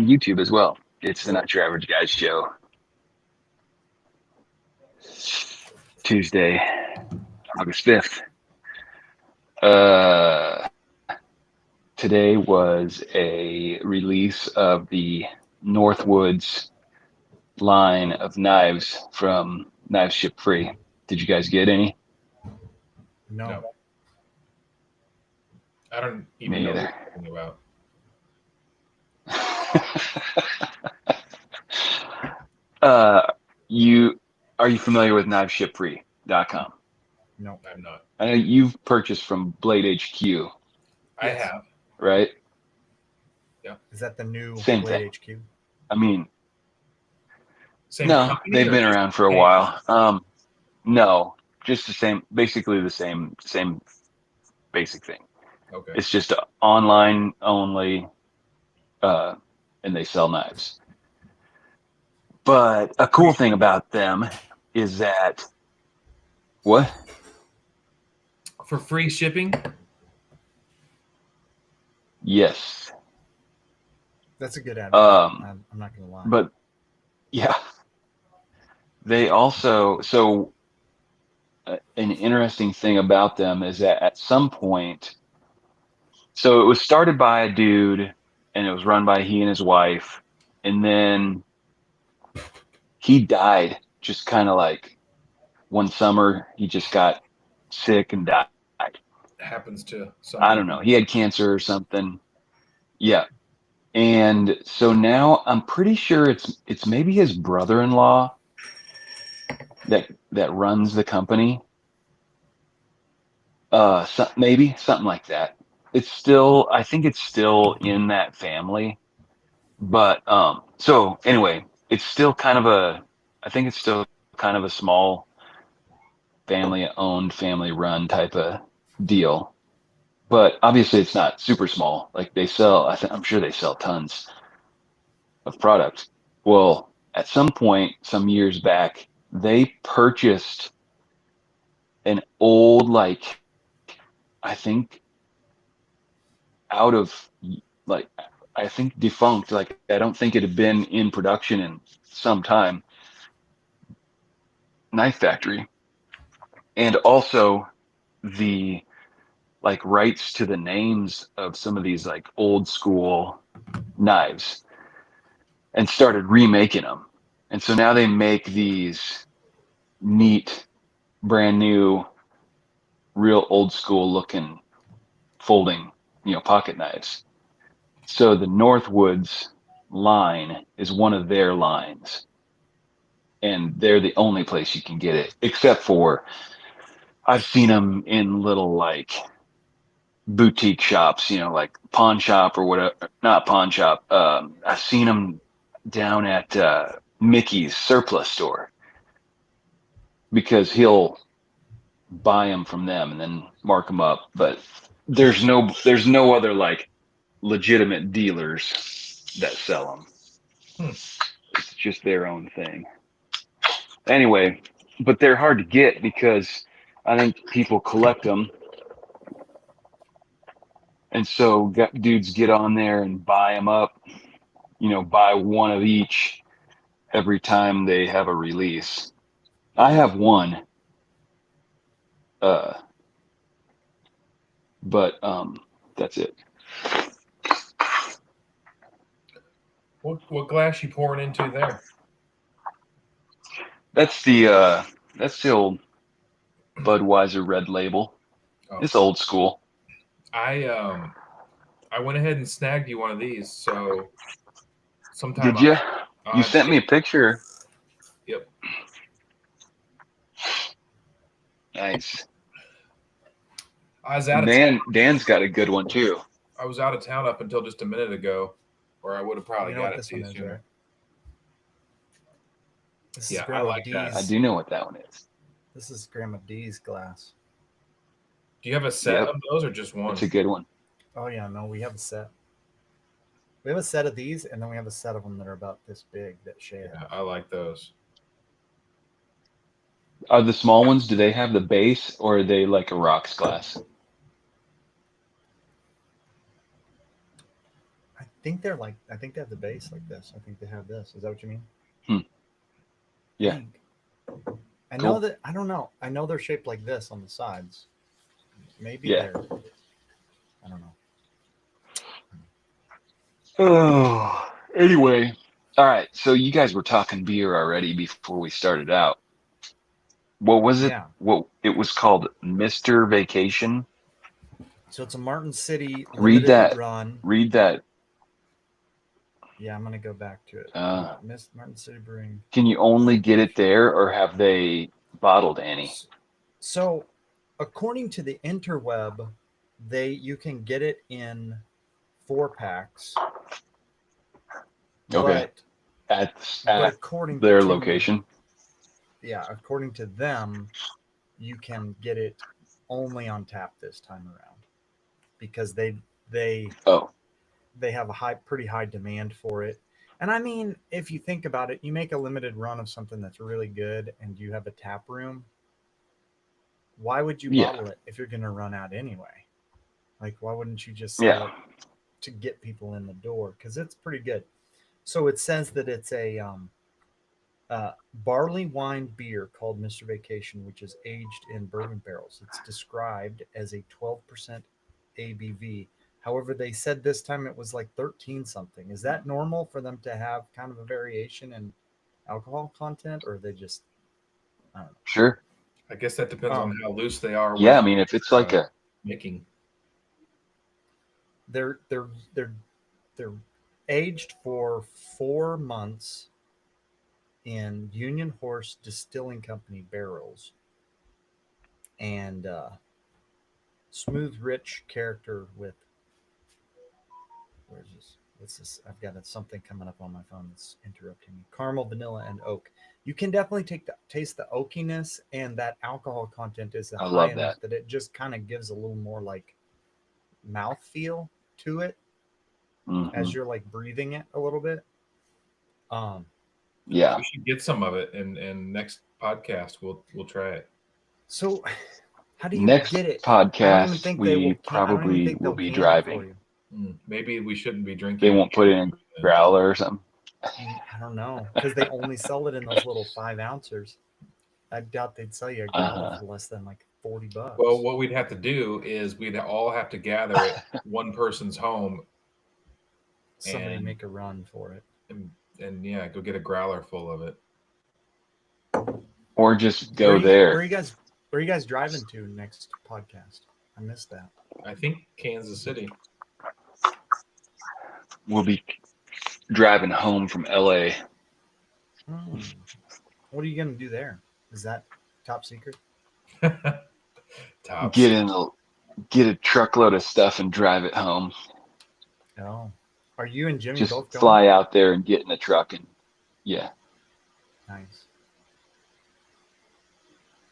YouTube as well. It's the Not Your Average Guys show. Tuesday, August 5th. Uh, Today was a release of the Northwoods line of knives from Knives Ship Free. Did you guys get any? No. No. I don't even Me know what either. you're talking about. uh, you are you familiar with kniveshipfree.com? No. I'm not. I know you've purchased from Blade HQ, I Yes. have. right? Is that the new Same Blade thing. HQ? I mean, Same no, company they've or been just around for a name? while. No, just the same, basically the same basic thing. Okay. It's just online only, uh, and they sell knives. But a cool thing about them is that what? For free shipping? That's Yes. a good advertisement. Um, I'm not gonna lie. but yeah, they also an interesting thing about them is that at some point, so it was started by a dude, and it was run by he and his wife, and then he died just kind of like one summer. He just got sick and died. Happens to some I don't people. know. He had cancer or something. Yeah. And so now I'm pretty sure it's maybe his brother-in-law that runs the company. Maybe something like that. It's still, I think it's still in that family. But so anyway, it's still kind of I think it's still kind of a small family owned, family run type of deal. But obviously it's not super small. Like they sell, I'm sure they sell tons of product. Well, at some point, some years back, they purchased an old, like, I think out of, like, I think defunct. Like, I don't think it had been in production in some time, knife factory. And also the, like, rights to the names of some of these, like, old school knives and started remaking them. And so now they make these neat, brand new, real old school looking folding, pocket knives. So the Northwoods line is one of their lines, and they're the only place you can get it, except for I've seen them in little like boutique shops, like pawn shop or whatever, not pawn shop. I've seen them down at Mickey's surplus store because he'll buy them from them and then mark them up. But there's no other like legitimate dealers that sell them. Hmm. It's just their own thing. Anyway, but they're hard to get because I think people collect them, and so dudes get on there and buy them up. Buy one of each every time they have a release. I have one, uh, but that's it. What glass you pouring into there? That's the old Budweiser Red Label. Oh, It's old school. I I went ahead and snagged you one of these. So sometime Did you? I'll You have to sent get. me a picture. Yep. Nice. I was out of Dan's got a good one too. I was out of town up until just a minute ago, or I would have probably You know got what it this to one you is, sooner. right? This is Yeah, I Grandma like that. I D's. do know what that one is. This is Grandma D's glass. Do you have a set Yep, of those or just it's one? a good one. Oh yeah, no, we have a set. We have a set of these, and then we have a set of them that are about this big that Shay Yeah, has. I like those. Are the small ones, do they have the base or are they like a rocks glass? think they're like, I think they have the base like this. I think they have this. Is that what you mean? Hmm. I Yeah. think. I Cool. know that, I don't know. I know they're shaped like this on the sides. Maybe Yeah. they're, I don't know. Oh, anyway. All right. So you guys were talking beer already before we started out. What was it? Yeah. What it was called? Mr. Vacation. So it's a Martin City Read limited that. run. Read that. Yeah, I'm going to go back to it. Miss Martin City Brewing. Can you only get it there, or have they bottled any? So, according to the interweb, you can get it in 4-packs, Okay. but At according their to location. according to them, you can get it only on tap this time around because they Oh, they have a pretty high demand for it. And I mean, if you think about it, you make a limited run of something that's really good and you have a tap room, why would you yeah, bottle it if you're going to run out anyway? Like, why wouldn't you just sell yeah. it to get people in the door? Because it's pretty good. So it says that it's a barley wine beer called Mr. Vacation, which is aged in bourbon barrels. It's described as a 12% ABV. However, they said this time it was like 13 something. Is that normal for them to have kind of a variation in alcohol content, or are they just, I don't Sure. I guess that depends know? on how loose they are Yeah, with I mean, if it's like a making. They're aged for 4 months in Union Horse Distilling Company barrels, and smooth, rich character with, where's this? What's this? I've got something coming up on my phone that's interrupting me. Caramel, vanilla, and oak. You can definitely taste the oakiness, and that alcohol content is I high love that. enough that it just kind of gives a little more like mouth feel to it Hmm. as you're like breathing it a little bit. Um, Yeah. We should get some of it, and next podcast we'll try it. so how do you Next get it? I don't even podcast, think they we will. I don't even probably think will they'll be can it for driving. you. Maybe we shouldn't be They drinking. won't put it in a growler or something. I don't know because they only sell it in those little 5 ounces. I doubt they'd sell you a growler Uh-huh. for less than like $40. Well, what we'd have to do is we'd all have to gather at one person's home Somebody and make a run for it. and yeah, go get a growler full of it. Or just Where go you where there. you guys where you guys driving to next podcast? I missed that. I think Kansas City. We'll be driving home from LA. Hmm. What are you gonna do there? Is that top secret? Top Get secret. in a get a truckload of stuff and drive it home. Oh, are you and Jimmy Just both going? fly out there and get in the truck and yeah. Nice.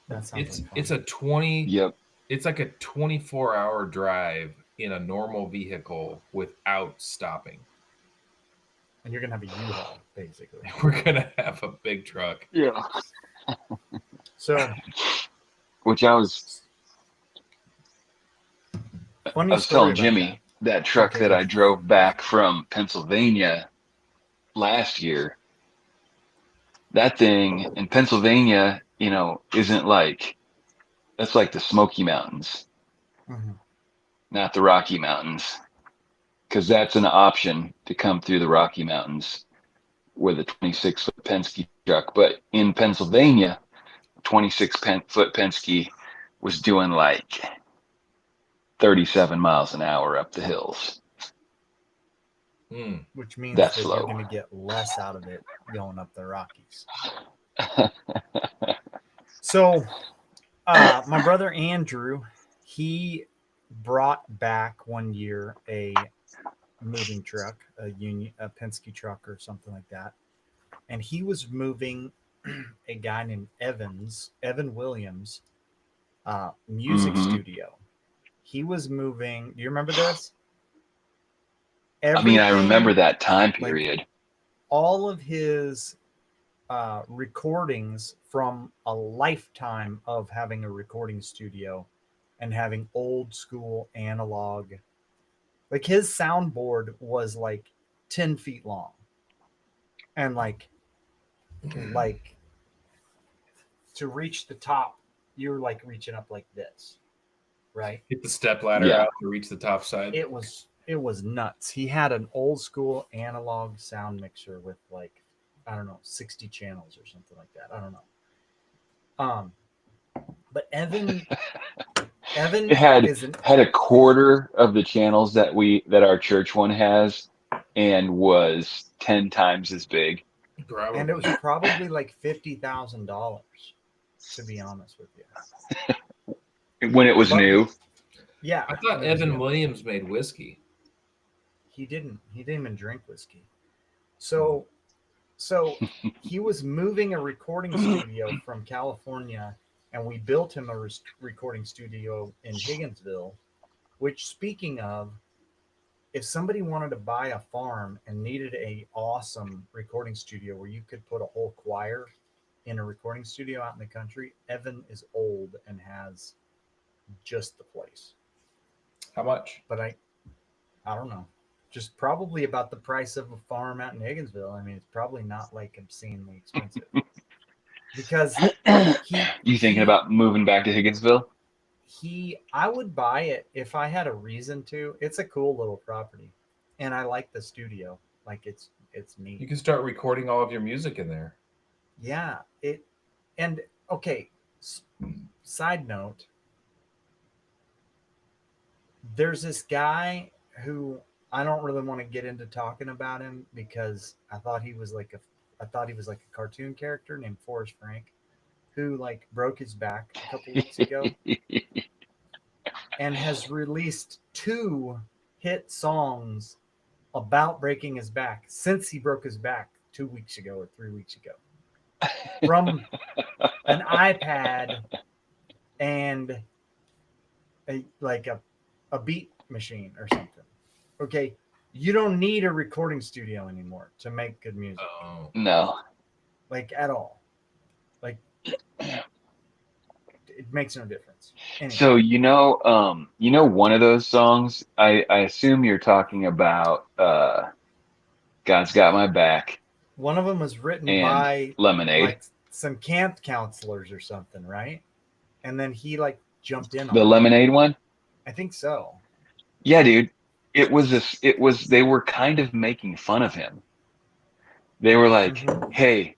That sounds like fun. It's a 20. Yep. It's like a 24-hour drive in a normal vehicle without stopping. And you're gonna have a U-Haul basically. We're gonna have a big truck. Yeah. So Which I funny was story telling about Jimmy that truck Okay, that go. I drove back from Pennsylvania last year, that thing in Pennsylvania, isn't like that's like the Smoky Mountains, Mhm. not the Rocky Mountains, because that's an option to come through the Rocky Mountains with a 26-foot Penske truck. But in Pennsylvania, 26-foot Penske was doing like 37 miles an hour up the hills. Which means That's that you're slow. gonna get less out of it going up the Rockies. So my brother Andrew, he brought back one year a moving truck, a Penske truck or something like that, and he was moving a guy named Evan Williams, music Hmm. studio. He was moving. Do you remember this? I mean, I remember Everything, that time like period. all of his recordings from a lifetime of having a recording studio and having old school analog. Like his soundboard was like 10 feet long. And like to reach the top, you're like reaching up like this, right? Hit the step ladder Yeah. out to reach the top side. It was nuts. He had an old school analog sound mixer with like, I don't know, 60 channels or something like that. I don't know. But Evan It had is an had a quarter of the channels that our church one has, and was 10 times as big. Probably. and it was probably like $50,000, to be honest with you. When it was Loved new. it. Yeah. I thought when it was Evan new. Williams made whiskey. He didn't even drink whiskey. So he was moving a recording studio from California, and we built him a recording studio in Higginsville, which, speaking of, if somebody wanted to buy a farm and needed a awesome recording studio where you could put a whole choir in a recording studio out in the country, Evan is old and has just the place. How much? But I don't know. Just probably about the price of a farm out in Higginsville. I mean, it's probably not like obscenely expensive. Because You thinking about moving back to Higginsville? I would buy it if I had a reason to. It's a cool little property, and I like the studio. Like it's neat. You can start recording all of your music in there. Yeah, and okay, side note, there's this guy who I don't really want to get into talking about him, because I thought he was like a cartoon character named Forrest Frank, who like broke his back a couple weeks ago and has released 2 hit songs about breaking his back since he broke his back 2 weeks ago or 3 weeks ago, from an iPad and a beat machine or something. Okay, you don't need a recording studio anymore to make good music. Oh. No. Like at all. Like it makes no difference. Anyway. So one of those songs, I assume you're talking about God's Got My Back. One of them was written and by Lemonade. like some camp counselors or something, right? And then he like jumped in on The it. Lemonade one? I think so. Yeah, dude. They were kind of making fun of him. They were like, Mhm. hey,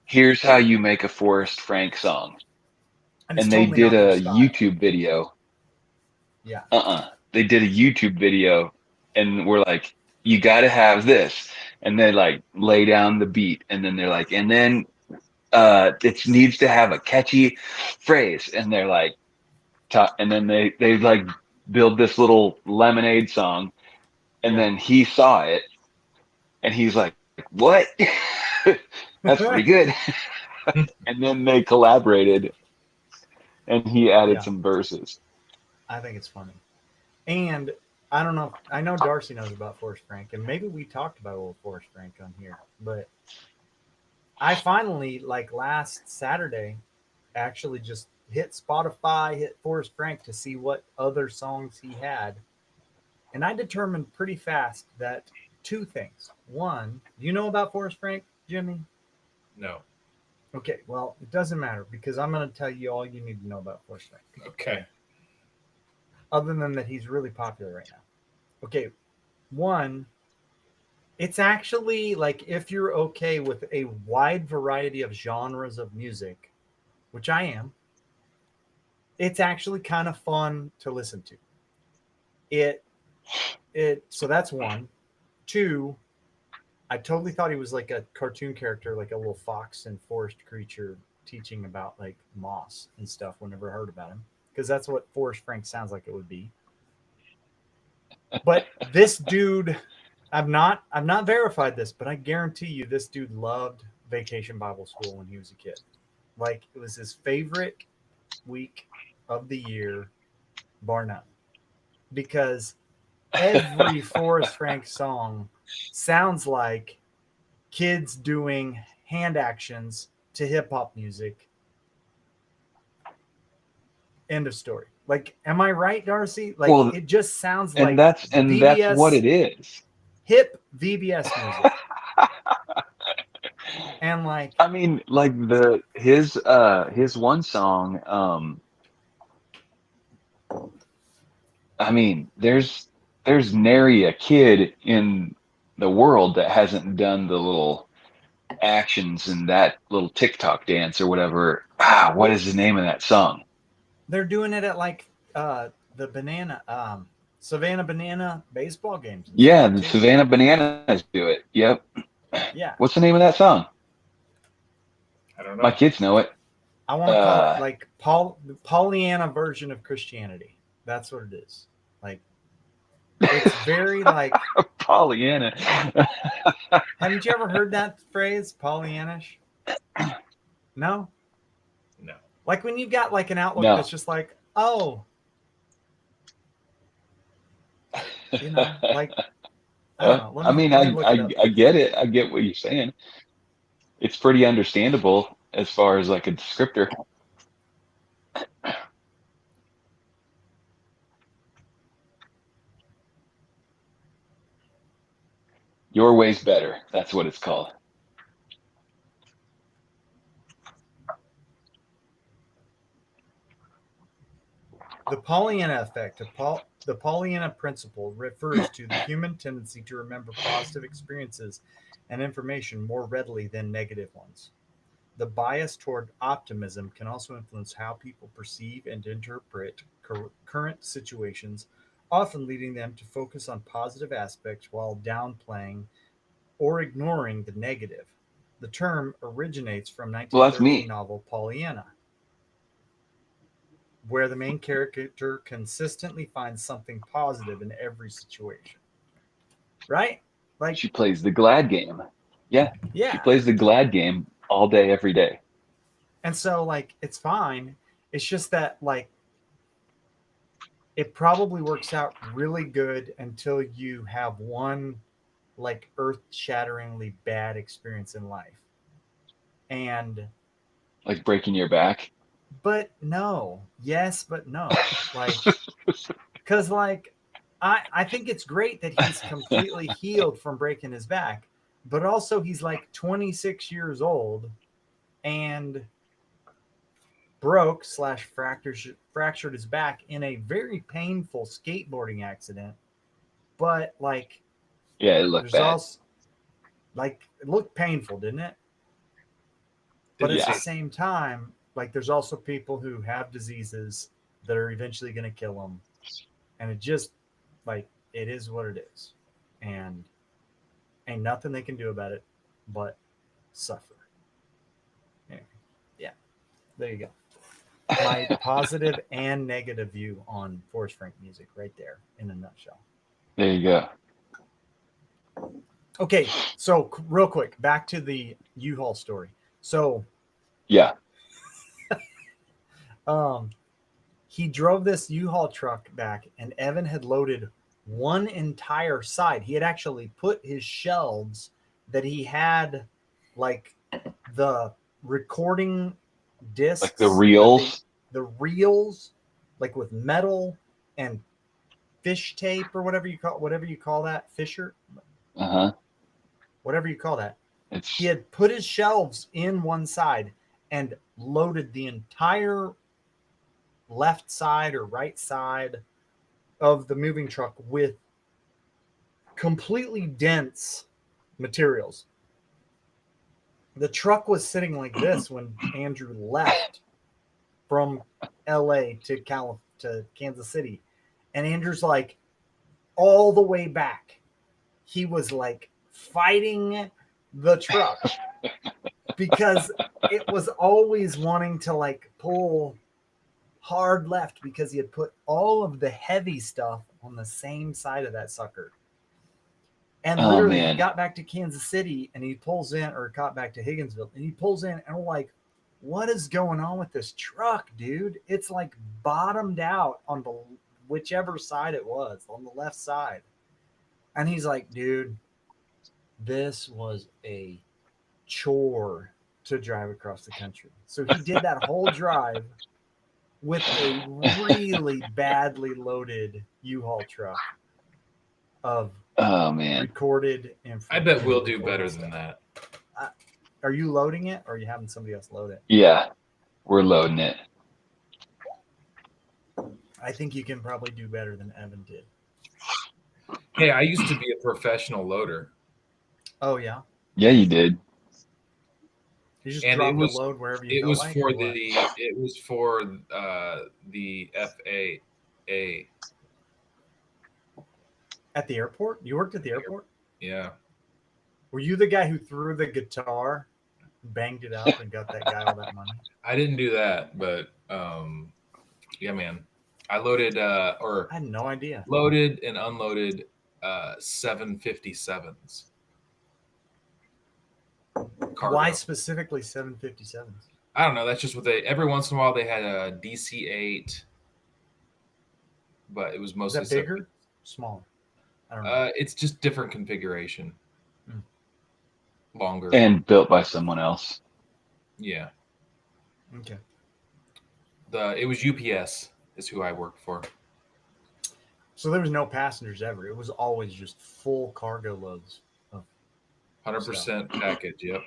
here's how you make a Forrest Frank song. And it's And they totally did not their a style. YouTube video. Yeah. They did a YouTube video and were like, you got to have this. And they like lay down the beat. And then they're like, and then it needs to have a catchy phrase. And they're like, and then they like build this little Lemonade song. And then he saw it and he's like, what? That's pretty good. And then they collaborated and he added some verses. I think it's funny. And I don't know. I know Darcy knows about Forrest Frank, and maybe we talked about old Forrest Frank on here, but I finally, like last Saturday, actually just hit Spotify, hit Forrest Frank to see what other songs he had. And I determined pretty fast that 2 things. One, do you know about Forrest Frank, Jimmy? No. Okay, well, it doesn't matter, because I'm going to tell you all you need to know about Forrest Frank. Okay. Other than that, he's really popular right now. Okay, one, it's actually like, if you're okay with a wide variety of genres of music, which I am, it's actually kind of fun to listen to. So that's one. 2, I totally thought he was like a cartoon character, like a little fox and forest creature teaching about like moss and stuff. Whenever I heard about him, because that's what Forrest Frank sounds like it would be. But this dude, I've not verified this, but I guarantee you this dude loved Vacation Bible School when he was a kid. Like, it was his favorite week of the year, bar none. Because every Forrest Frank song sounds like kids doing hand actions to hip hop music. End of story. Like, am I right, Darcy? Like, Well, it just sounds and like that's what it is. hip VBS music. And like, I mean, like his one song, I mean, there's nary a kid in the world that hasn't done the little actions in that little TikTok dance or whatever. What is the name of that song? they're doing it at like the Savannah Banana baseball games and Yeah, stuff the too. Savannah Bananas do it. Yep. Yeah. What's the name of that song? I don't My know. kids know it. I want to call it like Pollyanna version of Christianity. That's what it is. Like, it's very like, Pollyanna. haven't you ever heard that phrase, Pollyannish? No? No. Like when you've got like an outlook No. that's just like, oh, like, I don't know. I mean, Let me look it up. I get it. I get what you're saying. It's pretty understandable as far as like a descriptor. Your way's better. That's what it's called. The Pollyanna effect, the Pollyanna principle, refers to the human tendency to remember positive experiences and information more readily than negative ones. The bias toward optimism can also influence how people perceive and interpret current situations, often leading them to focus on positive aspects while downplaying or ignoring the negative. The term originates from Well, that's 1913 me. novel Pollyanna, where the main character consistently finds something positive in every situation. Right? Like, She plays the glad game. Yeah, she yeah. plays the glad game all day, every day. And so, like, it's fine. It's just that, like, it probably works out really good until you have one, like, earth shatteringly bad experience in life. And, Like breaking your back. but no. Yes, but no. Like, because, like, I think it's great that he's completely healed from breaking his back, but also he's like 26 years old and broke slash fractured his back in a very painful skateboarding accident. But like, Yeah, it looked there's bad. also like it looked painful, didn't it? But at Yeah. the same time, like there's also people who have diseases that are eventually going to kill them, and it just like it is what it is, and ain't nothing they can do about it but suffer. Anyway, yeah, there you go. My positive and negative view on Forrest Frank music, right there in a nutshell. There you go. Okay, so real quick, back to the U-Haul story. So, Yeah. um, he drove this U-Haul truck back, and Evan had loaded one entire side. He had actually put his shelves that he had, like the recording discs, Like the reels. the reels, like with metal and fish tape or whatever you call that, fisher, Uh-huh. whatever you call that. It's He had put his shelves in one side and loaded the entire left side or right side of the moving truck with completely dense materials. The truck was sitting like this when Andrew left from LA to Kansas City. And Andrew's like all the way back. He was like fighting the truck because it was always wanting to like pull hard left because he had put all of the heavy stuff on the same side of that sucker. And oh literally, he man. got back to Kansas City and he pulls in, or got back to Higginsville, and he pulls in, and we're like, what is going on with this truck, dude? It's like bottomed out on the whichever side it was, on the left side. And he's like, dude, this was a chore to drive across the country. So he did that whole drive with a really badly loaded U-Haul truck of Oh man. recorded information. I bet we'll do better than that. Are you loading it, or are you having somebody else load it? Yeah, we're loading it. I think you can probably do better than Evan did. Hey, I used to be a professional loader. Oh yeah, Yeah, you did. you just And dropped it was- a load wherever you It felt was like. for or what? the FAA. At the airport. You worked at the airport. Yeah. Were you the guy who threw the guitar, banged it up, and got that guy all that money? I didn't do that, but yeah, man. I loaded I had no idea. loaded and unloaded 757s. Cargo. Why specifically 757s? I don't know. That's just what they. Every once in a while, they had a DC-8, but it was Is mostly that bigger, smaller? I don't know. It's just different configuration. Mm. Longer. And built by someone else. Yeah. Okay. It was UPS is who I worked for. So there was no passengers ever. It was always just full cargo loads 100% package. Yep.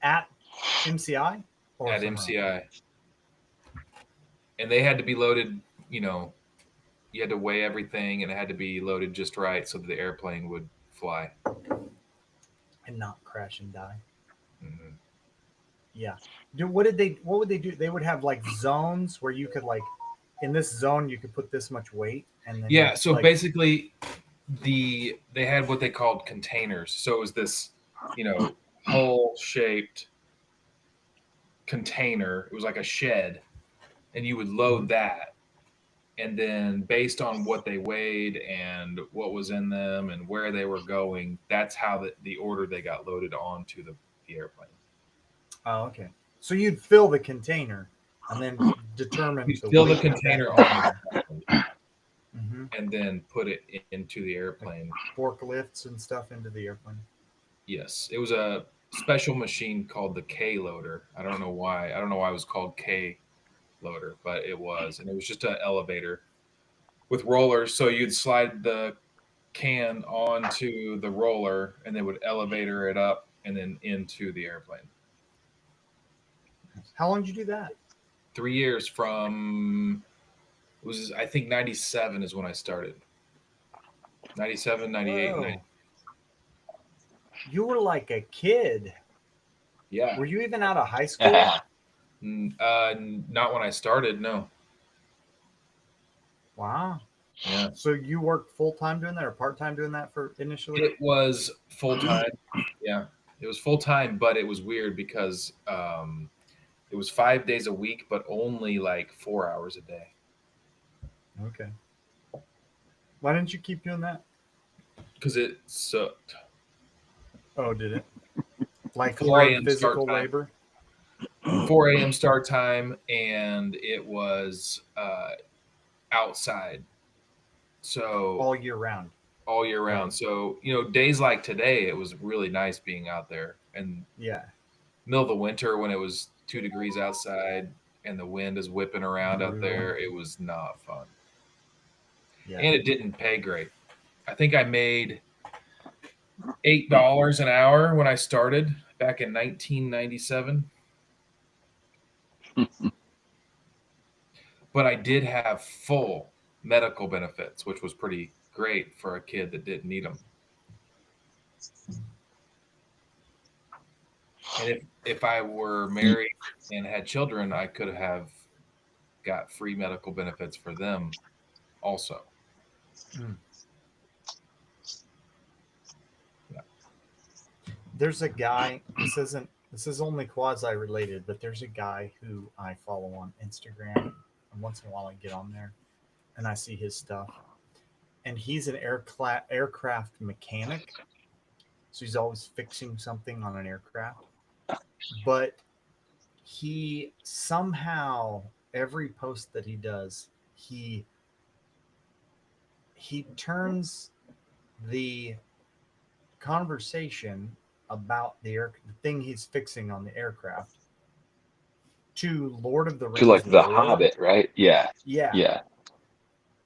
at MCI or At somewhere else? MCI. And they had to be loaded, you had to weigh everything and it had to be loaded just right so that the airplane would fly. and not crash and die. Mhm. Yeah. What would they do? They would have like zones where you could like in this zone you could put this much weight and then Yeah, so like, basically they had what they called containers. So it was this, hole shaped container. It was like a shed and you would load that. And then based on what they weighed and what was in them and where they were going, that's how the order they got loaded onto the airplane. Oh, okay. So you'd fill the container and then determine You fill the weight of that container on container. Mhm. and then put it into the airplane. Forklifts and stuff into the airplane. Yes, it was a special machine called the K loader. I don't know why. I don't know why it was called K loader, but it was, and it was just an elevator with rollers. So you'd slide the can onto the roller, and they would elevator it up and then into the airplane. How long did you do that? 3 years from it was I think 97 is when I started. 97, 98, Whoa. 90. You were like a kid. Yeah. Were you even out of high school? Not when I started, no. Wow. Yeah. So you worked full time doing that or part time doing that for initially? It was full time. Yeah. It was full time, but it was weird because it was 5 days a week, but only like 4 hours a day. Okay. Why didn't you keep doing that? Because it sucked. Oh, did it? Like 4 hard a.m. physical start time. labor? 4 a.m. start time, and it was outside. So All year round. all year round. So, days like today, it was really nice being out there. And Yeah. middle of the winter when it was 2 degrees outside and the wind is whipping around out Brutal. there, it was not fun. Yeah. And it didn't pay great. I think I made $8 an hour when I started back in 1997. But I did have full medical benefits, which was pretty great for a kid that didn't need them. And if I were married and had children, I could have got free medical benefits for them also. Mm. There's a guy, this is only quasi related, but there's a guy who I follow on Instagram. And once in a while I get on there and I see his stuff. And he's an aircraft mechanic. So he's always fixing something on an aircraft. But he somehow, every post that he does, he turns the conversation about the thing he's fixing on the aircraft to Lord of the Rings. To like the lore. Hobbit, right? Yeah. Yeah. Yeah.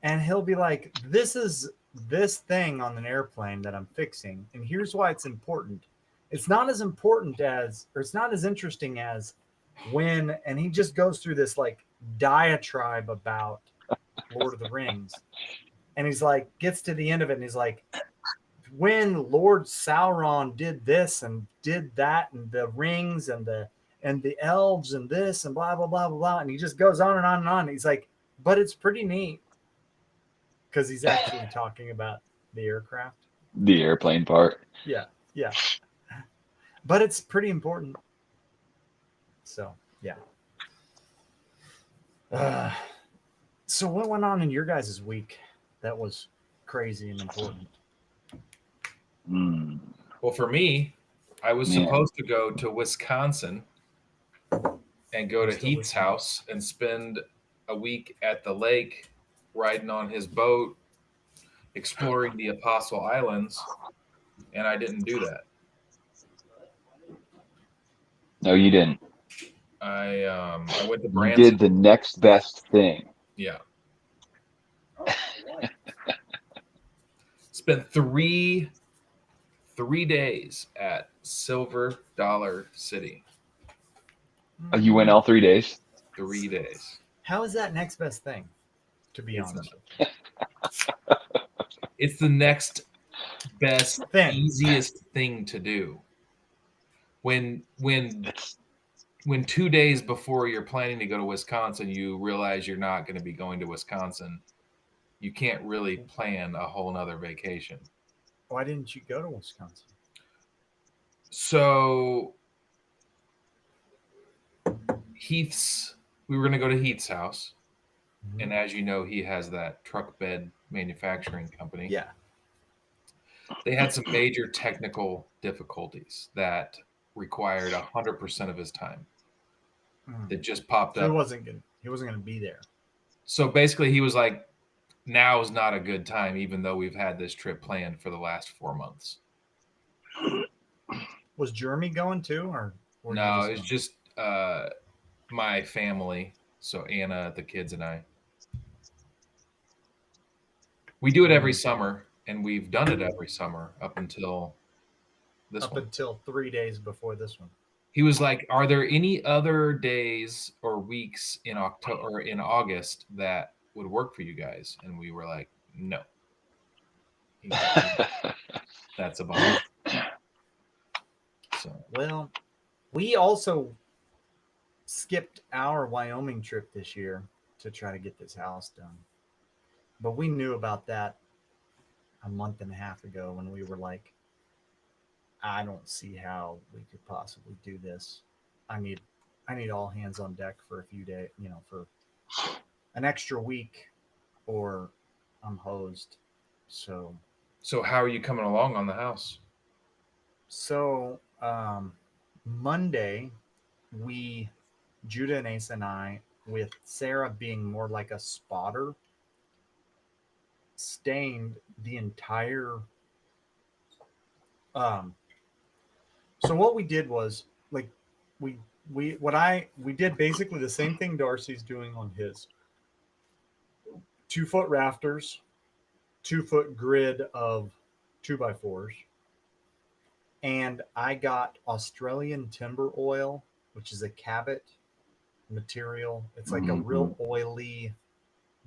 And he'll be like, this is this thing on an airplane that I'm fixing, and here's why it's important. It's not as important as, or it's not as interesting as when, and he just goes through this like diatribe about Lord of the Rings. And he's like, gets to the end of it, and he's like, when Lord Sauron did this and did that, and the rings and the elves and this and blah blah blah blah blah, and he just goes on and on and on. He's like, but it's pretty neat because he's actually talking about the aircraft. The airplane part. Yeah, yeah. But it's pretty important. So yeah. So what went on in your guys' week that was crazy and important? Well, for me, I was supposed to go to Wisconsin and go to Heath's house and spend a week at the lake, riding on his boat, exploring the Apostle Islands, and I didn't do that. No, you didn't. I went to You Branson. did the next best thing. Yeah. Spent three days at Silver Dollar City. Oh, you went all 3 days? 3 days. How is that next best thing? To be It's honest, It's the next best, Thing. easiest thing to do. When 2 days before you're planning to go to Wisconsin, you realize you're not going to be going to Wisconsin, you can't really plan a whole nother vacation. why didn't you go to Wisconsin? So we were going to go to Heath's house. And as you know, he has that truck bed manufacturing company. Yeah. They had some major technical difficulties that required 100% of his time. That just popped So up. He wasn't gonna be there. So basically, he was like, "Now is not a good time," even though we've had this trip planned for the last 4 months. Was Jeremy going too, or No, it's just my family. So Anna, the kids, and I. We do it every summer, and we've done it every summer up until this one. Until 3 days before this one. He was like, "Are there any other days or weeks in October or in August that would work for you guys?" And we were like, "No." That's a bummer. So, well, we also skipped our Wyoming trip this year to try to get this house done. But we knew about that a month and a half ago when we were like, I don't see how we could possibly do this. I need all hands on deck for a few days, for an extra week, or I'm hosed. So how are you coming along on the house? So Monday, Judah and Asa and I, with Sarah being more like a spotter, stained the entire. So what we did was like we did basically the same thing Darcy's doing on his 2-foot rafters, 2-foot grid of 2x4s. And I got Australian timber oil, which is a Cabot material. It's like a real oily.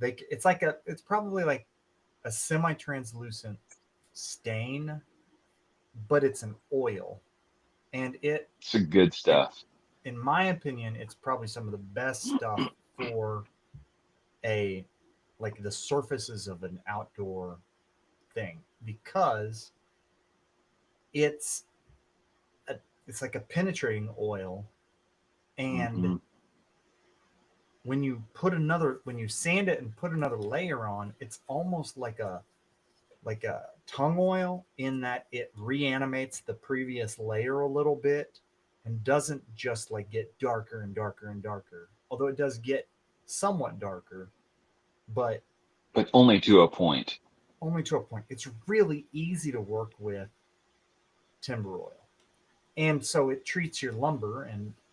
It's probably like a semi-translucent stain, but it's an oil, and it's a good stuff. In my opinion, it's probably some of the best stuff for the surfaces of an outdoor thing, because it's like a penetrating oil, and when you sand it and put another layer on, it's almost like a tung oil, in that it reanimates the previous layer a little bit and doesn't just like get darker and darker and darker, although it does get somewhat darker, but only to a point. It's really easy to work with timber oil. And so it treats your lumber.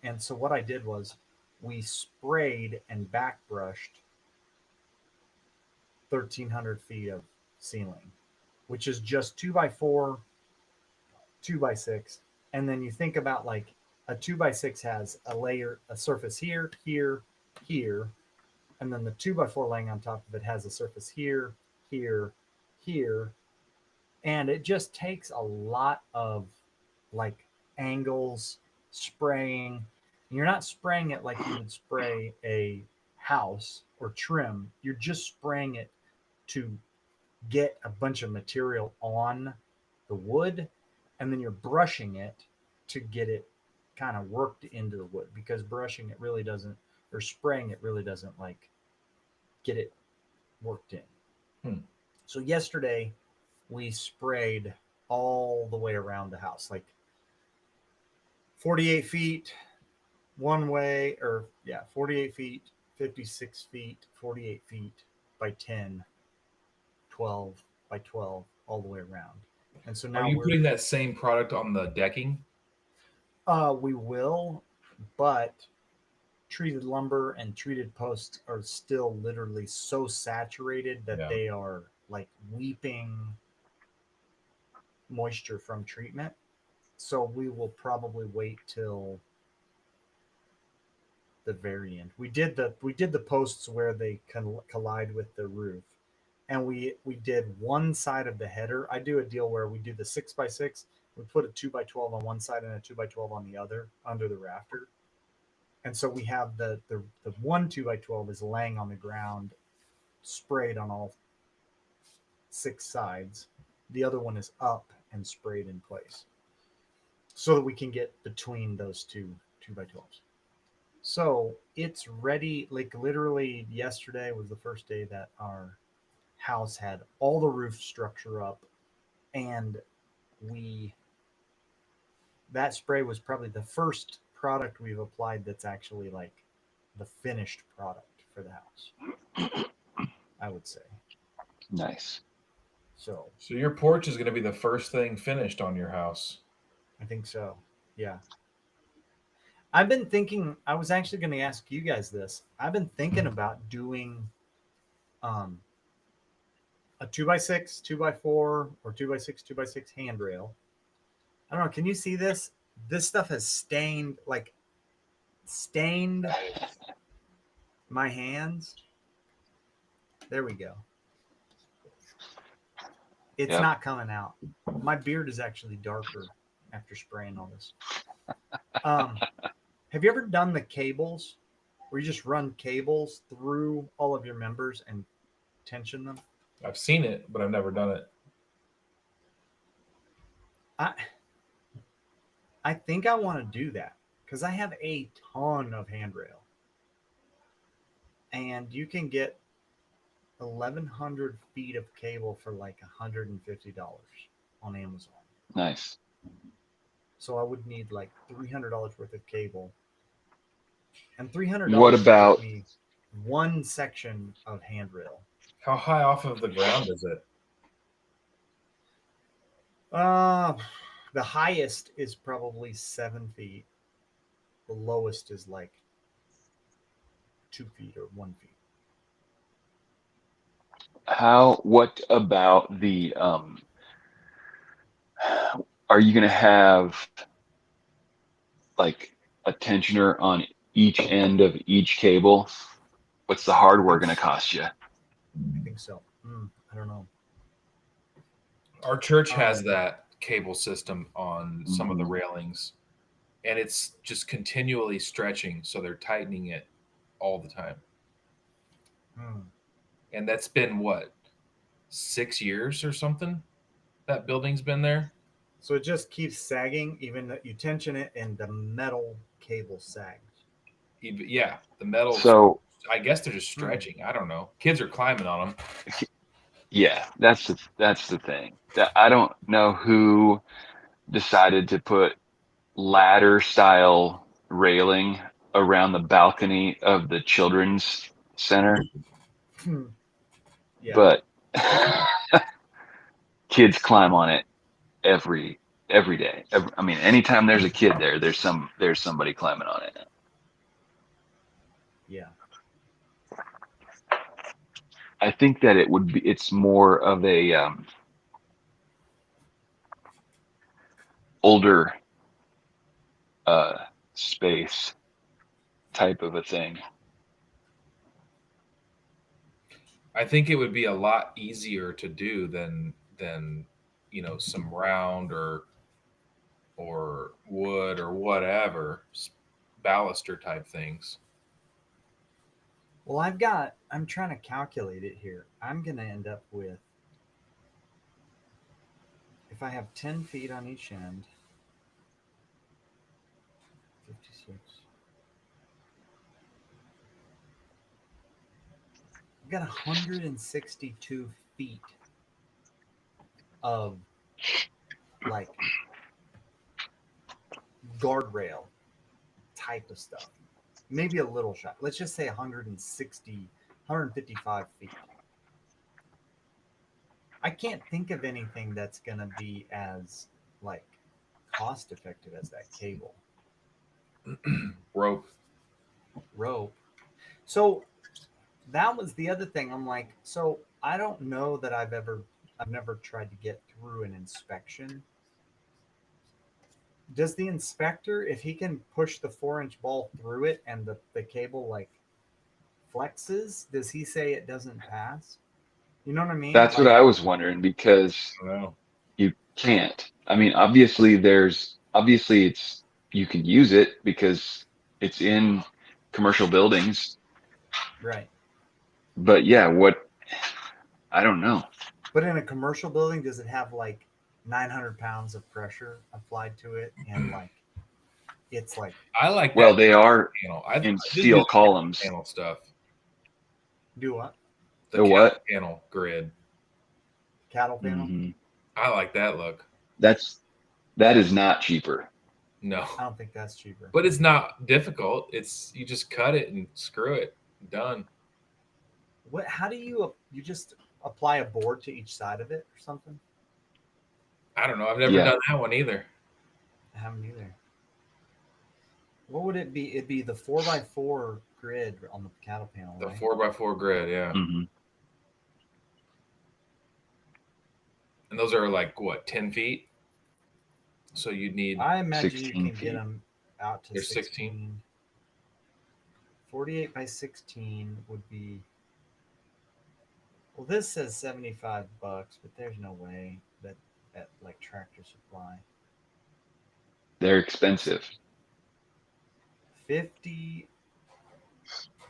And so what I did was we sprayed and back brushed 1,300 feet of ceiling. which is just 2x4, 2x6. And then you think about like a 2x6 has a layer, a surface here, here, here. And then the 2x4 laying on top of it has a surface here, here, here. And it just takes a lot of like angles, spraying. You're not spraying it like you would spray a house or trim. You're just spraying it to get a bunch of material on the wood, and then you're brushing it to get it kind of worked into the wood, because brushing it really doesn't, or spraying it really doesn't like get it worked in. So yesterday we sprayed all the way around the house, like 48 feet one way, or yeah, 48 feet, 56 feet, 48 feet by 10, 12 by 12, all the way around. And so Are now you putting that same product on the decking? we will, but treated lumber and treated posts are still literally so saturated that they are like weeping moisture from treatment. So we will probably wait till the very end. We did the posts where they collide with the roof, and we did one side of the header. I do a deal where we do the 6x6. We put a 2x12 on one side and a 2x12 on the other under the rafter, and so we have the one 2x12 is laying on the ground, sprayed on all 6 sides. The other one is up and sprayed in place, so that we can get between those two 2x12s. So it's ready. Like literally yesterday was the first day that our house had all the roof structure up, and that spray was probably the first product we've applied that's actually like the finished product for the house, I would say. Nice. So your porch is going to be the first thing finished on your house. I think so. Yeah. I've been thinking, I was actually going to ask you guys this. I've been thinking about doing um, a 2x6, 2x4, or 2x6, 2x6 handrail. I don't know. Can you see this? This stuff has stained my hands. There we go. It's not coming out. My beard is actually darker after spraying all this. Have you ever done the cables where you just run cables through all of your members and tension them? I've seen it, but I've never done it. I think I want to do that because I have a ton of handrail, and you can get 1,100 feet of cable for like $150 on Amazon. Nice. So I would need like $300 worth of cable, and $300 What about would get me one section of handrail. How high off of the ground is it? The highest is probably 7 feet. The lowest is like 2 feet or 1 feet. what about the are you going to have like a tensioner on each end of each cable? What's the hardware going to cost you? I think so. I don't know. Our church has that cable system on some of the Mhm. railings, and it's just continually stretching, so they're tightening it all the time. And that's been what, 6 years or something? That building's been there. So it just keeps sagging, even that you tension it and the metal cable sags. Yeah, the metal. So I guess they're just stretching. I don't know. Kids are climbing on them. yeah, that's the thing. I don't know who decided to put ladder style railing around the balcony of the children's center, Yeah. but kids climb on it every day. I mean, anytime there's a kid there, there's somebody climbing on it. Yeah. I think that it's more of a older space type of a thing. I think it would be a lot easier to do than some round or wood or whatever baluster type things. Well, I'm trying to calculate it here. I'm going to end up with, if I have 10 feet on each end, 56. I've got 162 feet of like guardrail type of stuff. Maybe a little shot. Let's just say 160, 155 feet. I can't think of anything that's going to be as like cost effective as that cable. Rope. So that was the other thing. I'm like, so I don't know that I've never tried to get through an inspection. Does the inspector, if he can push the 4-inch ball through it and the cable like flexes, does he say it doesn't pass? You know what I mean? That's what I was wondering, because Wow. you can't. I mean, obviously it's you can use it because it's in commercial buildings, Right. but yeah, I don't know. But in a commercial building, does it have like 900 pounds of pressure applied to it? And like, it's like, I like Well, that they are panel. in I did steel the columns. panel stuff. do what? The The what? panel grid. Cattle panel? Hmm. I like that look. That is not cheaper. No, I don't think that's cheaper. but it's not difficult. It's you just cut it and screw it. Done. What? How do you just apply a board to each side of it or something? I don't know. I've never Yeah. done that one either. I haven't either. What would it be? It'd be the 4x4 grid on the cattle panel, The right? 4x4 grid, yeah. Hmm. And those are like what, 10 feet? So you'd need I imagine you 16 can get feet. them out to They're 16. 16. 48 by 16 would be. Well, this says $75, but there's no way that at like Tractor Supply. They're expensive. 50.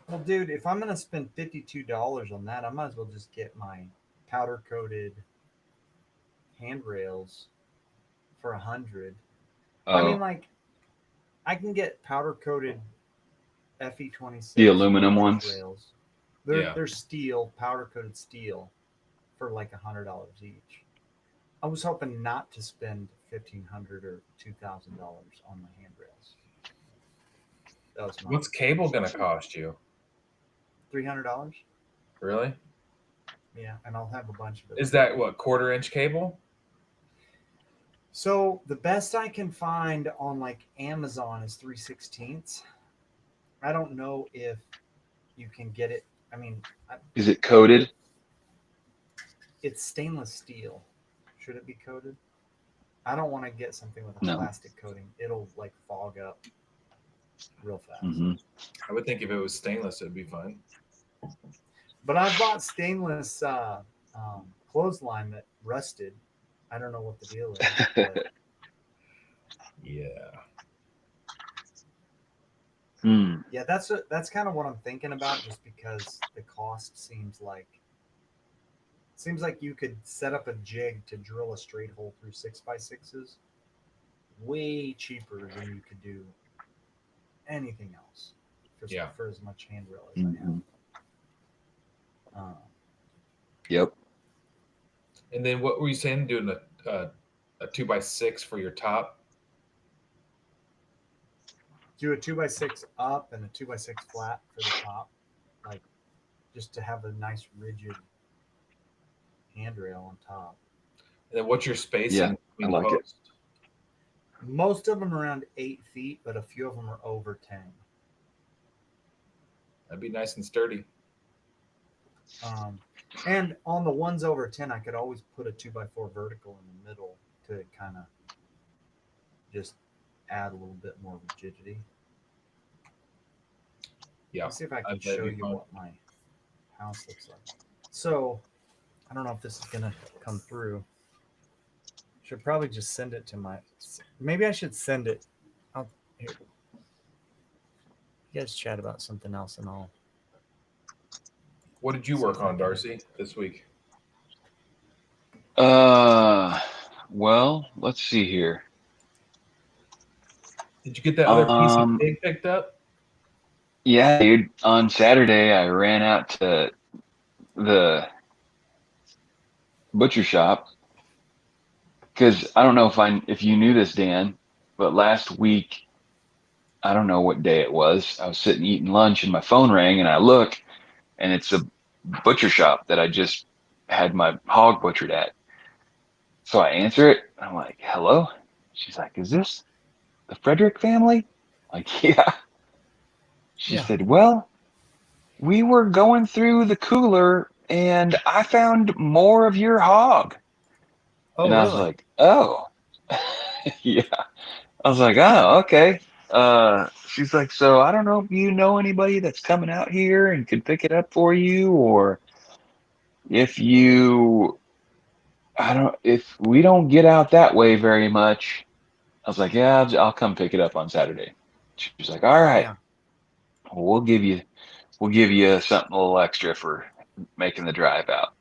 Well, dude, if I'm gonna spend $52 on that, I might as well just get my powder coated handrails for 100. I mean, Oh, like, I can get powder coated FE26 the aluminum race ones. rails. Yeah. They're steel, powder coated steel, for like $100 each. I was hoping not to spend $1,500 or $2,000 on my handrails. That was my What's cable gonna cost you? $300. Really? Yeah, and I'll have a bunch of it. Is that what, 1/4 inch cable? So the best I can find on like Amazon is 3/16. I don't know if you can get it. I mean, Is it coated? it's stainless steel. Should it be coated? I don't want to get something with a No. plastic coating. It'll like fog up real fast. Hmm. I would think if it was stainless, it'd be fine. But I bought stainless clothesline that rusted. I don't know what the deal is. But Yeah. yeah, that's kind of what I'm thinking about, just because the cost seems like you could set up a jig to drill a straight hole through 6x6s way cheaper than you could do anything else for as much handrail as I have. Yep. And then what were you saying? Doing a 2x6 for your top? Do a 2x6 up and a 2x6 flat for the top, like just to have a nice rigid handrail on top. And then what's your spacing Yeah, between I like it. posts? Most of them around 8 feet, but a few of them are over 10. That'd be nice and sturdy. And on the ones over 10, I could always put a 2x4 vertical in the middle to kind of just add a little bit more rigidity. Yeah. Let's see if I can That'd show be you fun. what my house looks like. So, I don't know if this is gonna come through. Should probably just send it to my. Maybe I should send it. Here. You guys chat about something else, and I'll. What did you work on, Darcy, this week? Well, let's see here. Did you get that other piece of Um, pig picked up? yeah, dude. On Saturday, I ran out to the butcher shop because I don't know if you knew this, Dan, but last week, I don't know what day it was. I was sitting eating lunch and my phone rang and I look and it's a butcher shop that I just had my hog butchered at. So I answer it. I'm like, hello? She's like, is this the Frederick family? I'm like, yeah. She Yeah. said, well, we were going through the cooler and I found more of your hog. Oh, And I was really? like, oh, yeah. I was like, oh, okay. She's like, so I don't know if you know anybody that's coming out here and could pick it up for you, or if you, if we don't get out that way very much. I was like, yeah, I'll come pick it up on Saturday. She was like, all right, Yeah. well, we'll give you something a little extra for making the drive out,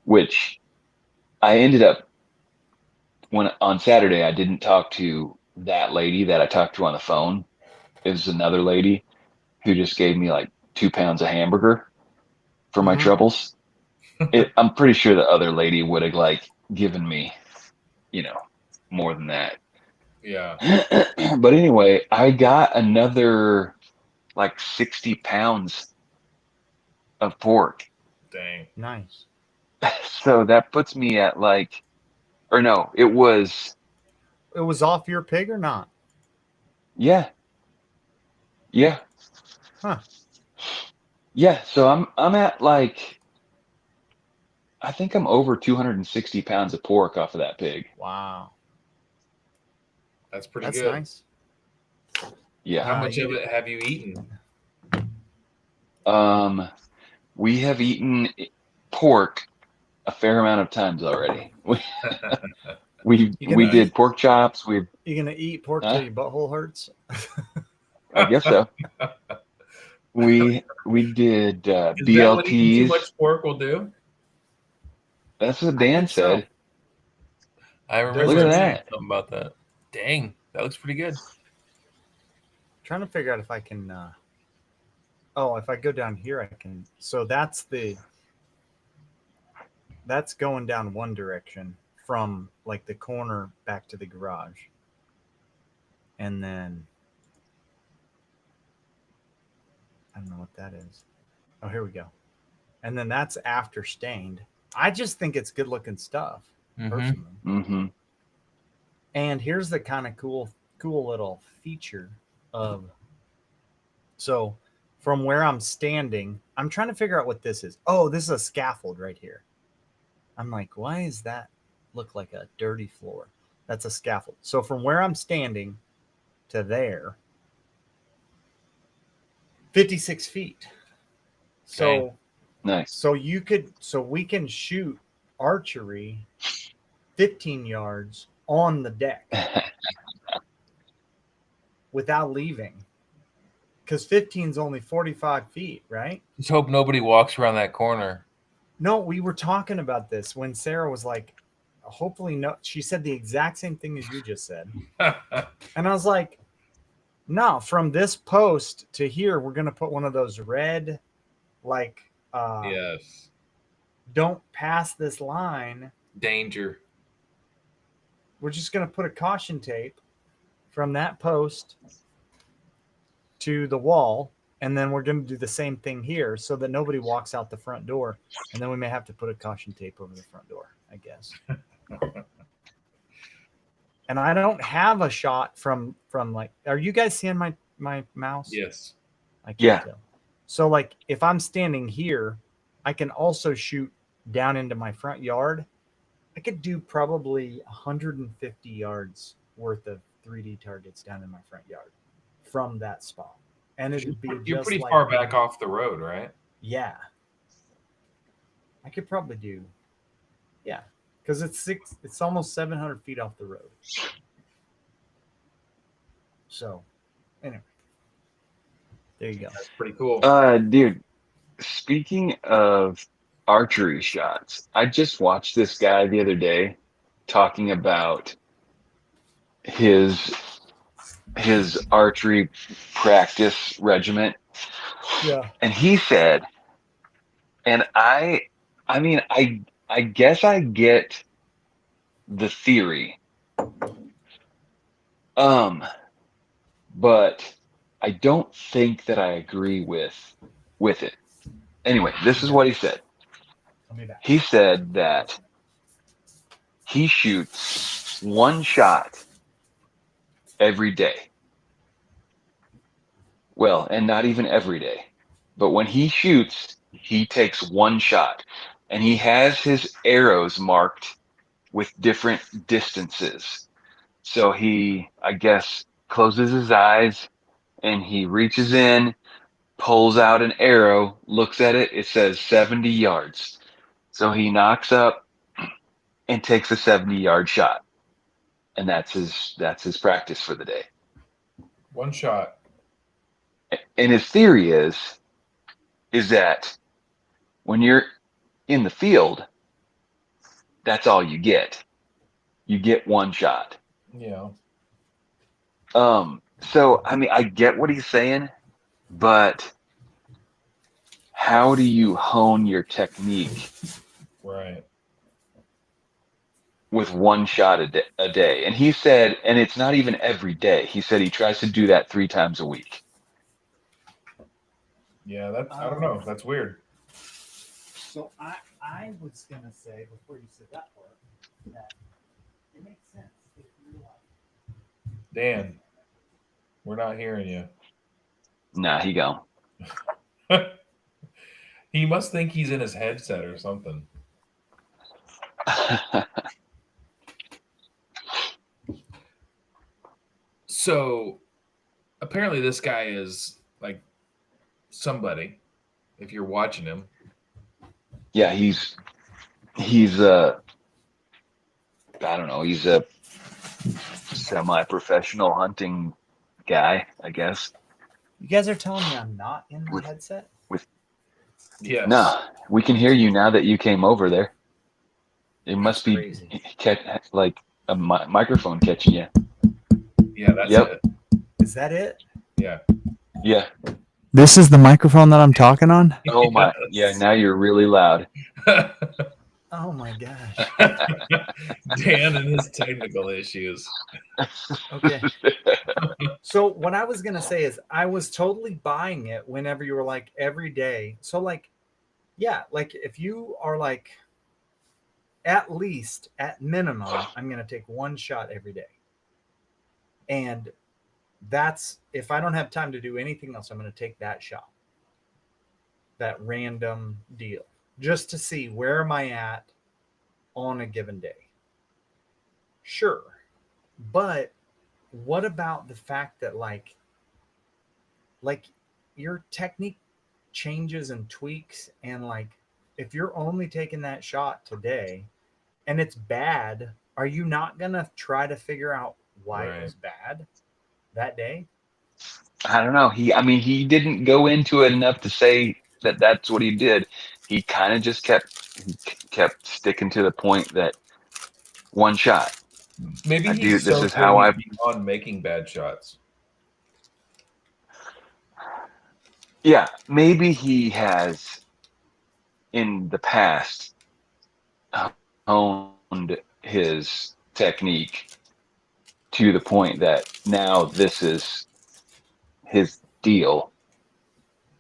which I ended up when on Saturday, I didn't talk to that lady that I talked to on the phone. It was another lady who just gave me like 2 pounds of hamburger for my Mm-hmm. troubles. I'm pretty sure the other lady would have like given me, you know, more than that. Yeah. But anyway, I got another like 60 pounds of pork. Dang. Nice. So that puts me at like, or no, it was, It was off your pig or not? yeah, yeah, Huh. yeah. So I'm at like, I think I'm over 260 pounds of pork off of that pig. Wow. That's pretty That's good. nice. Yeah. How much You of it have you eaten? Um, we have eaten pork a fair amount of times already. We You we gonna did eat? pork chops. We, You gonna eat pork till huh? your butthole hurts? I guess so. We did Is that what eating too BLTs. much pork will do? That's what I Dan think so. said. I There's Look remember at him a saying that. something about that. Dang, that looks pretty good. Trying to figure out if I can. Oh, if I go down here, I can. So that's going down one direction from like the corner back to the garage, and then I don't know what that is. Oh, here we go. And then that's after stained. I just think it's good looking stuff, personally. Mm-hmm. And here's the kind of cool little feature of so from where I'm standing, I'm trying to figure out what this is. Oh, this is a scaffold right here. I'm like, why is that look like a dirty floor? That's a scaffold. So from where I'm standing to there, 56 feet. So Nice. so we can shoot archery 15 yards on the deck without leaving. Because 15 is only 45 feet, right? Just hope nobody walks around that corner. No, we were talking about this when Sarah was like, hopefully no. She said the exact same thing as you just said. And I was like, no, from this post to here, we're going to put one of those red, like, Yes. don't pass this line. Danger. We're just going to put a caution tape from that post to the wall. And then we're going to do the same thing here so that nobody walks out the front door. And then we may have to put a caution tape over the front door, I guess. And I don't have a shot from like, are you guys seeing my mouse? Yes. I can't Yeah. tell. So like if I'm standing here, I can also shoot down into my front yard. I could do probably 150 yards worth of 3D targets down in my front yard from that spot. And it'd be You're just pretty like far back off the road, right? Yeah. I could probably do, yeah, because it's almost 700 feet off the road. So, anyway, there you go. That's pretty cool. Dude, speaking of archery shots, I just watched this guy the other day talking about his his archery practice regiment, Yeah. and he said, and I mean, I guess I get the theory, um, but I don't think that I agree with it. Anyway, this is what he said. Tell me that. He said that he shoots one shot every day. Well, and not even every day, but when he shoots, he takes one shot, and he has his arrows marked with different distances. So he, I guess, closes his eyes and he reaches in, pulls out an arrow, looks at it, it says 70 yards. So he knocks up and takes a 70-yard shot. And that's his practice for the day. One shot. And his theory is that when you're in the field, that's all you get. You get one shot. Yeah. So I mean, I get what he's saying, but how do you hone your technique Right. with one shot a day? And he said, and it's not even every day. He said he tries to do that 3 times a week. Yeah, I don't know. That's weird. So I was gonna say before you said that part that it makes sense if you're like Dan, we're not hearing you. Nah, he gone. He must think he's in his headset or something. So apparently this guy is like somebody, if you're watching him. Yeah, he's I don't know, he's a semi-professional hunting guy, I guess. you guys are telling me I'm not in my With headset? Yes. No, we can hear you now that you came over there. It must be Crazy. like a microphone catching you. Yeah, that's Yep. it. Is that it? Yeah. Yeah. This is the microphone that I'm talking on? Oh my. Yeah, now you're really loud. Oh my gosh. Dan and his technical issues. Okay. So what I was gonna say is I was totally buying it whenever you were like every day. So like, yeah, like if you are like at least at minimum, I'm gonna take one shot every day. And that's if I don't have time to do anything else, I'm gonna take that shot. That random deal. Just to see where am I at on a given day. Sure. But what about the fact that like your technique changes and tweaks, and like if you're only taking that shot today and it's bad, are you not gonna try to figure out why it was bad that day? I don't know. He didn't go into it enough to say that that's what he did. He kind of just kept sticking to the point that one shot. Maybe Dude, he's this so is how good I. he's beyond making bad shots. Yeah, maybe he has in the past honed his technique to the point that now this is his deal.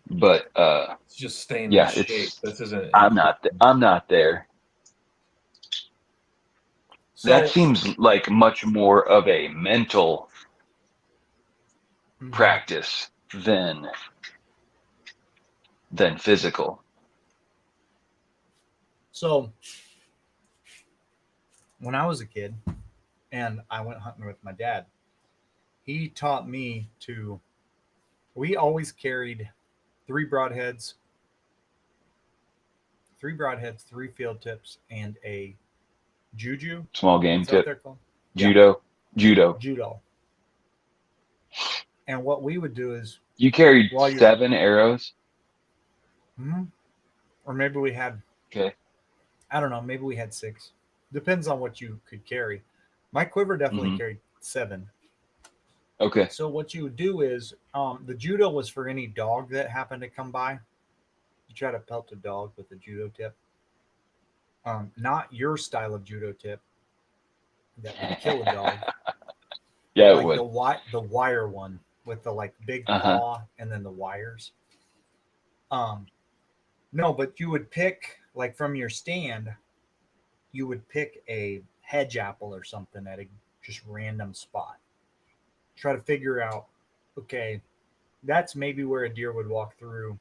But It's just staying yeah, in shape. This isn't. I'm not there. So That seems like much more of a mental practice than physical. So when I was a kid and I went hunting with my dad, he taught me to. We always carried three broadheads, three field tips, and a juju. Small game What's that tip. they're called? Yeah, Judo. judo. And what we would do is You carried while you're, 7 arrows. Mhm. Or maybe we had, Okay. I don't know, maybe we had six. Depends on what you could carry. My quiver definitely Hmm. carried 7. Okay. So what you would do is, the judo was for any dog that happened to come by. You try to pelt a dog with a judo tip. Not your style of judo tip that would kill a dog, but Yeah, it like would. the wire one with the like big Uh-huh. paw and then the wires. Um, no, but you would pick like from your stand, you would pick a hedge apple or something at a just random spot. Try to figure out, okay, that's maybe where a deer would walk through.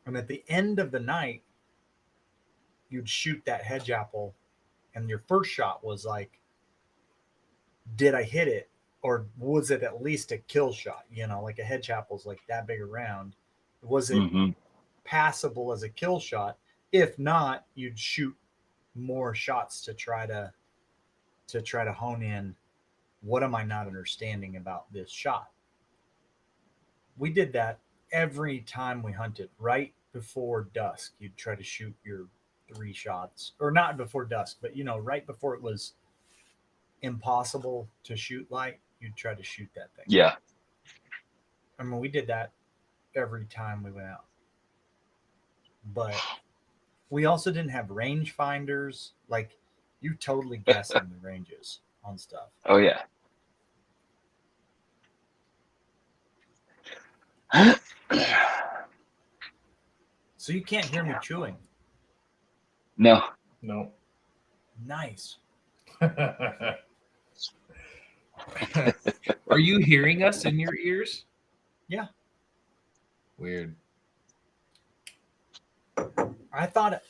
And at the end of the night, you'd shoot that hedge apple, and your first shot was like, did I hit it? Or was it at least a kill shot? You know, like a hedge apple's like that big around. Was it Hmm. passable as a kill shot? If not, you'd shoot more shots to try to hone in what am I not understanding about this shot. We did that every time we hunted. Right before dusk, you'd try to shoot your 3 shots, or not before dusk, but right before it was impossible to shoot light, you'd try to shoot that thing. Yeah. I mean, we did that every time we went out. But we also didn't have range finders. Like, you totally guessing the ranges on stuff. Oh yeah. So you can't hear me chewing. No. No. Nice. Are you hearing us in your ears? Yeah. Weird. I thought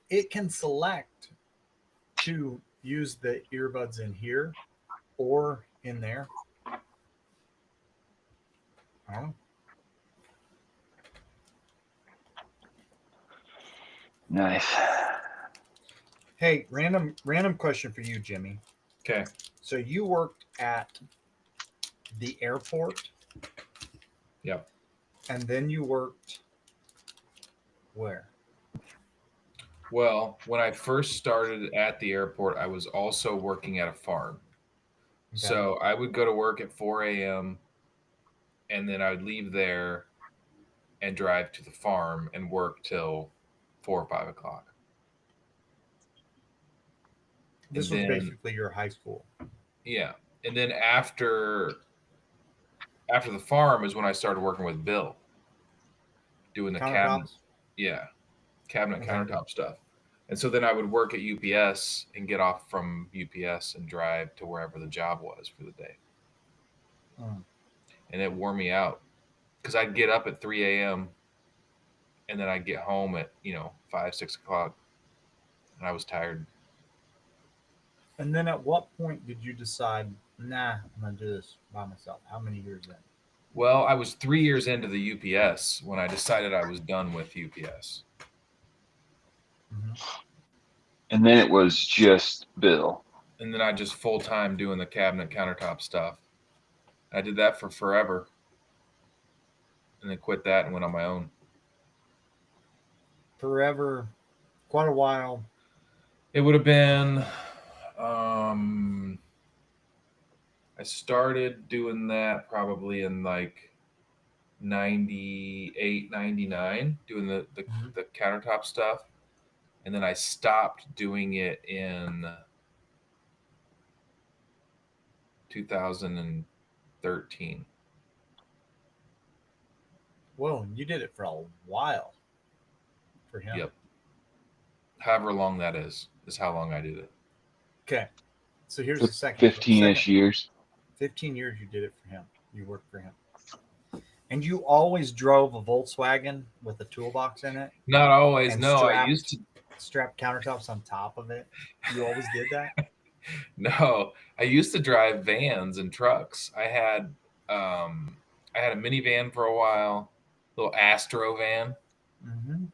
it can select to use the earbuds in here or in there. I don't know. Nice. Hey, random question for you, Jimmy. Okay. So you worked at the airport. Yep. And then you worked where? Well, when I first started at the airport, I was also working at a farm. Okay. So I would go to work at 4 a.m. and then I would leave there and drive to the farm and work till 4 or 5 o'clock. This was basically your high school. Yeah. And then after the farm is when I started working with Bill, doing the cabinet. Yeah. Cabinet countertop stuff. And so then I would work at UPS and get off from UPS and drive to wherever the job was for the day. And it wore me out because I'd get up at 3 a.m. and then I'd get home at 5, 6 o'clock, and I was tired. And then at what point did you decide, nah, I'm gonna do this by myself? How many years in? Well, I was 3 years into the UPS when I decided I was done with UPS. Mm-hmm. And then it was just Bill. And then I just full time doing the cabinet countertop stuff. I did that for forever, and then quit that and went on my own. Forever, quite a while. It would have been. I started doing that probably in like 98, 99, doing the countertop stuff. And then I stopped doing it in 2013. Whoa, you did it for a while for him. Yep. However long that is how long I did it. Okay. So here's the second 15-ish years. 15 years you did it for him. You worked for him. And you always drove a Volkswagen with a toolbox in it? Not always. No, I used to strap countertops on top of it. You always did that? No, I used to drive vans and trucks. I had a minivan for a while, little Astro van. Mm-hmm.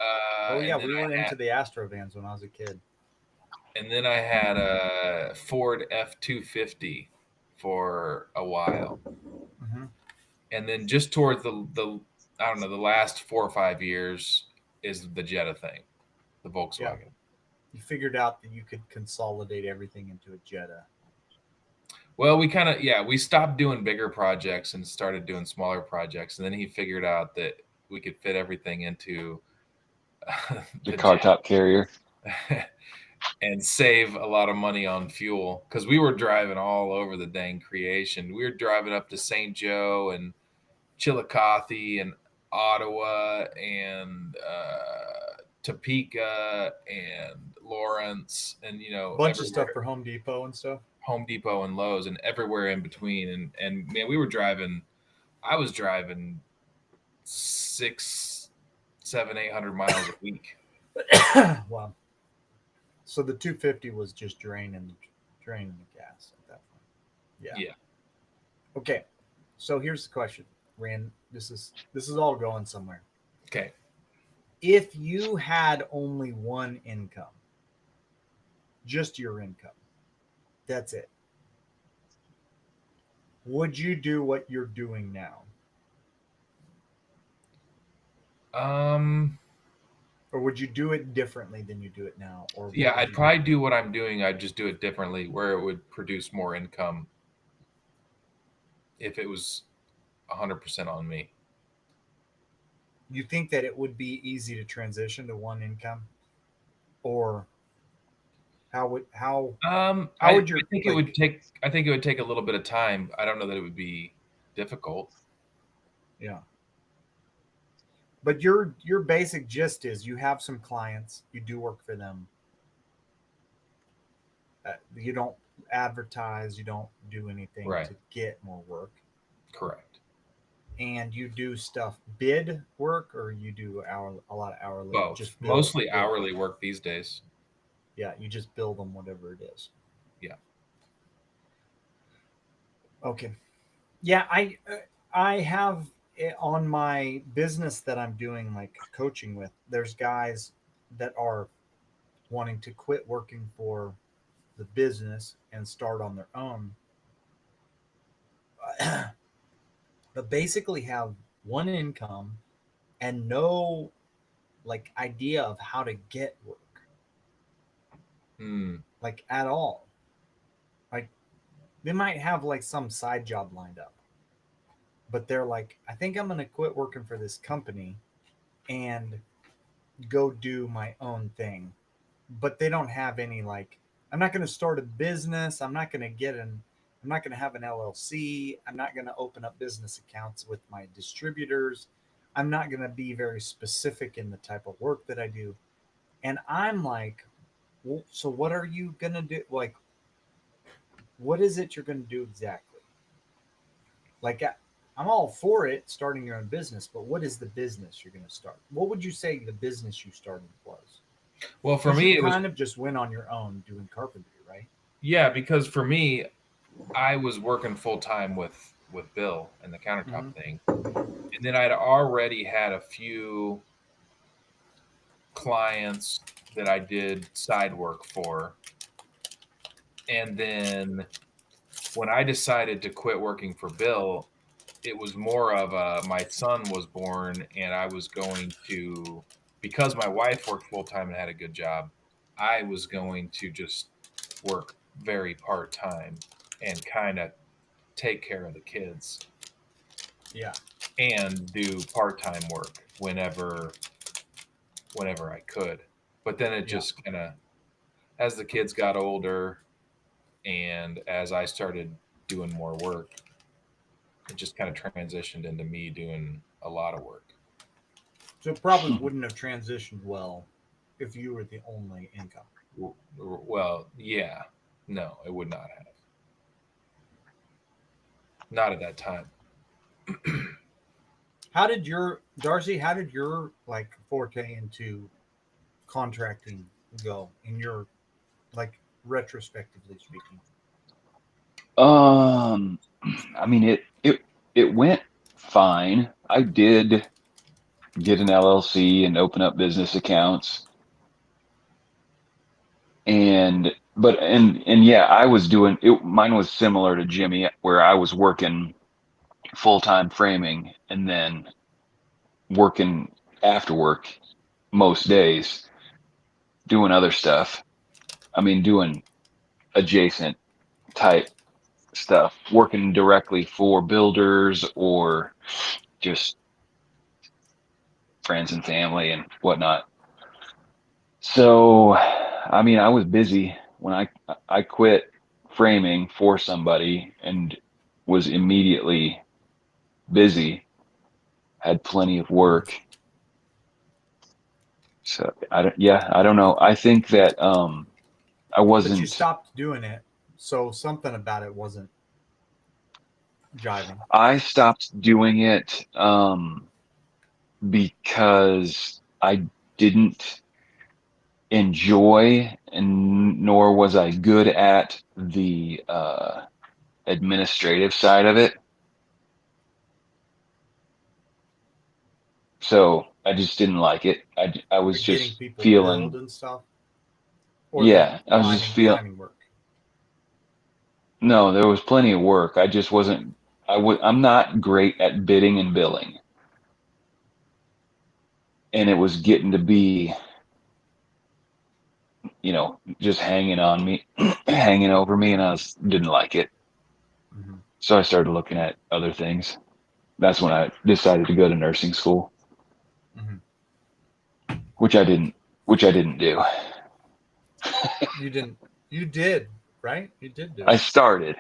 Oh yeah, And then we were I into the Astro vans when I was a kid. had a Ford F-250 for a while. Mm-hmm. And then just towards the I don't know, the last 4 or 5 years is the Jetta thing, the Yeah, Volkswagen. you figured out that you could consolidate everything into a Jetta. Well, we stopped doing bigger projects and started doing smaller projects, and then he figured out that we could fit everything into The the car Jetta top carrier. and save a lot of money on fuel because we were driving all over the dang creation. We were driving up to St. Joe and Chillicothe and Ottawa and Topeka and Lawrence and Bunch of stuff everywhere, for Home Depot and stuff. Home Depot and Lowe's and everywhere in between. And man, we were driving. I was driving 6, 7, 800 miles a week. Wow. So the 250 was just draining the gas at that point. Yeah. Yeah. Okay. So here's the question, Rand. This is all going somewhere. Okay. If you had only one income, just your income, that's it. Would you do what you're doing now? Or would you do it differently than you do it now? Or what Yeah, would I'd you probably do what I'm doing. I'd just do it differently, where it would produce more income if it was 100% on me. you think that it would be easy to transition to one income? Or how would your I like think it would take a little bit of time. I don't know that it would be difficult. yeah. But your basic gist is you have some clients, you do work for them. You don't advertise, you don't do anything Right. to get more work, Correct. and you do stuff bid work, or you do a lot of hourly, Both. just Mostly build. hourly work these days. Yeah, you just build them whatever it is. Yeah. Okay. Yeah, I have on my business that I'm doing like coaching with. There's guys that are wanting to quit working for the business and start on their own, but basically have one income and no like idea of how to get work, Hmm. like at all. Like they might have like some side job lined up, but they're like, I think I'm going to quit working for this company and go do my own thing. But they don't have any like, I'm not going to start a business. I'm not going to have an LLC. I'm not going to open up business accounts with my distributors. I'm not going to be very specific in the type of work that I do. And I'm like, well, so what are you going to do? Like, what is it you're going to do exactly? Like, I'm all for it, starting your own business, but what is the business you're going to start? What would you say the business you started was? Well, for Because me, you it was, kind of just went on your own doing carpentry, right? yeah, because for me, I was working full time with Bill and the Mm-hmm. countertop thing, and then I'd already had a few clients that I did side work for, and then when I decided to quit working for Bill, it was more of my son was born, and I was going to, because my wife worked full time and had a good job, I was going to just work very part time and kind of take care of the kids Yeah. and do part time work whenever I could. But then it Yeah. just kind of, as the kids got older and as I started doing more work, it just kind of transitioned into me doing a lot of work. So it probably wouldn't have transitioned well if you were the only income. Well, yeah, no, it would not have. Not at that time. How did your Darcy? How did your like forte into contracting go in your like? retrospectively speaking? I mean, it went fine. I did get an LLC and open up business accounts, and yeah, I was doing it. Mine was similar to Jimmy, where I was working full-time framing and then working after work most days doing other stuff. I mean, doing adjacent type stuff, working directly for builders or just friends and family and whatnot. So, I mean, I was busy when I quit framing for somebody and was immediately busy, had plenty of work. So I don't know. I think that I But you wasn't. stopped doing it, so something about it wasn't jiving. I stopped doing it because I didn't enjoy and nor was I good at the administrative side of it. So I just didn't like it. I was Like getting just people billed feeling, and stuff, or the yeah, I was just finding work. no, there was plenty of work. I just wasn't, I'm not great at bidding and billing. And it was getting to be, just hanging on me, hanging over me, and didn't like it. Mm-hmm. So I started looking at other things. That's when I decided to go to nursing school, Mm-hmm. which I didn't, which I didn't do. You didn't. You did, right? You did do I it. started.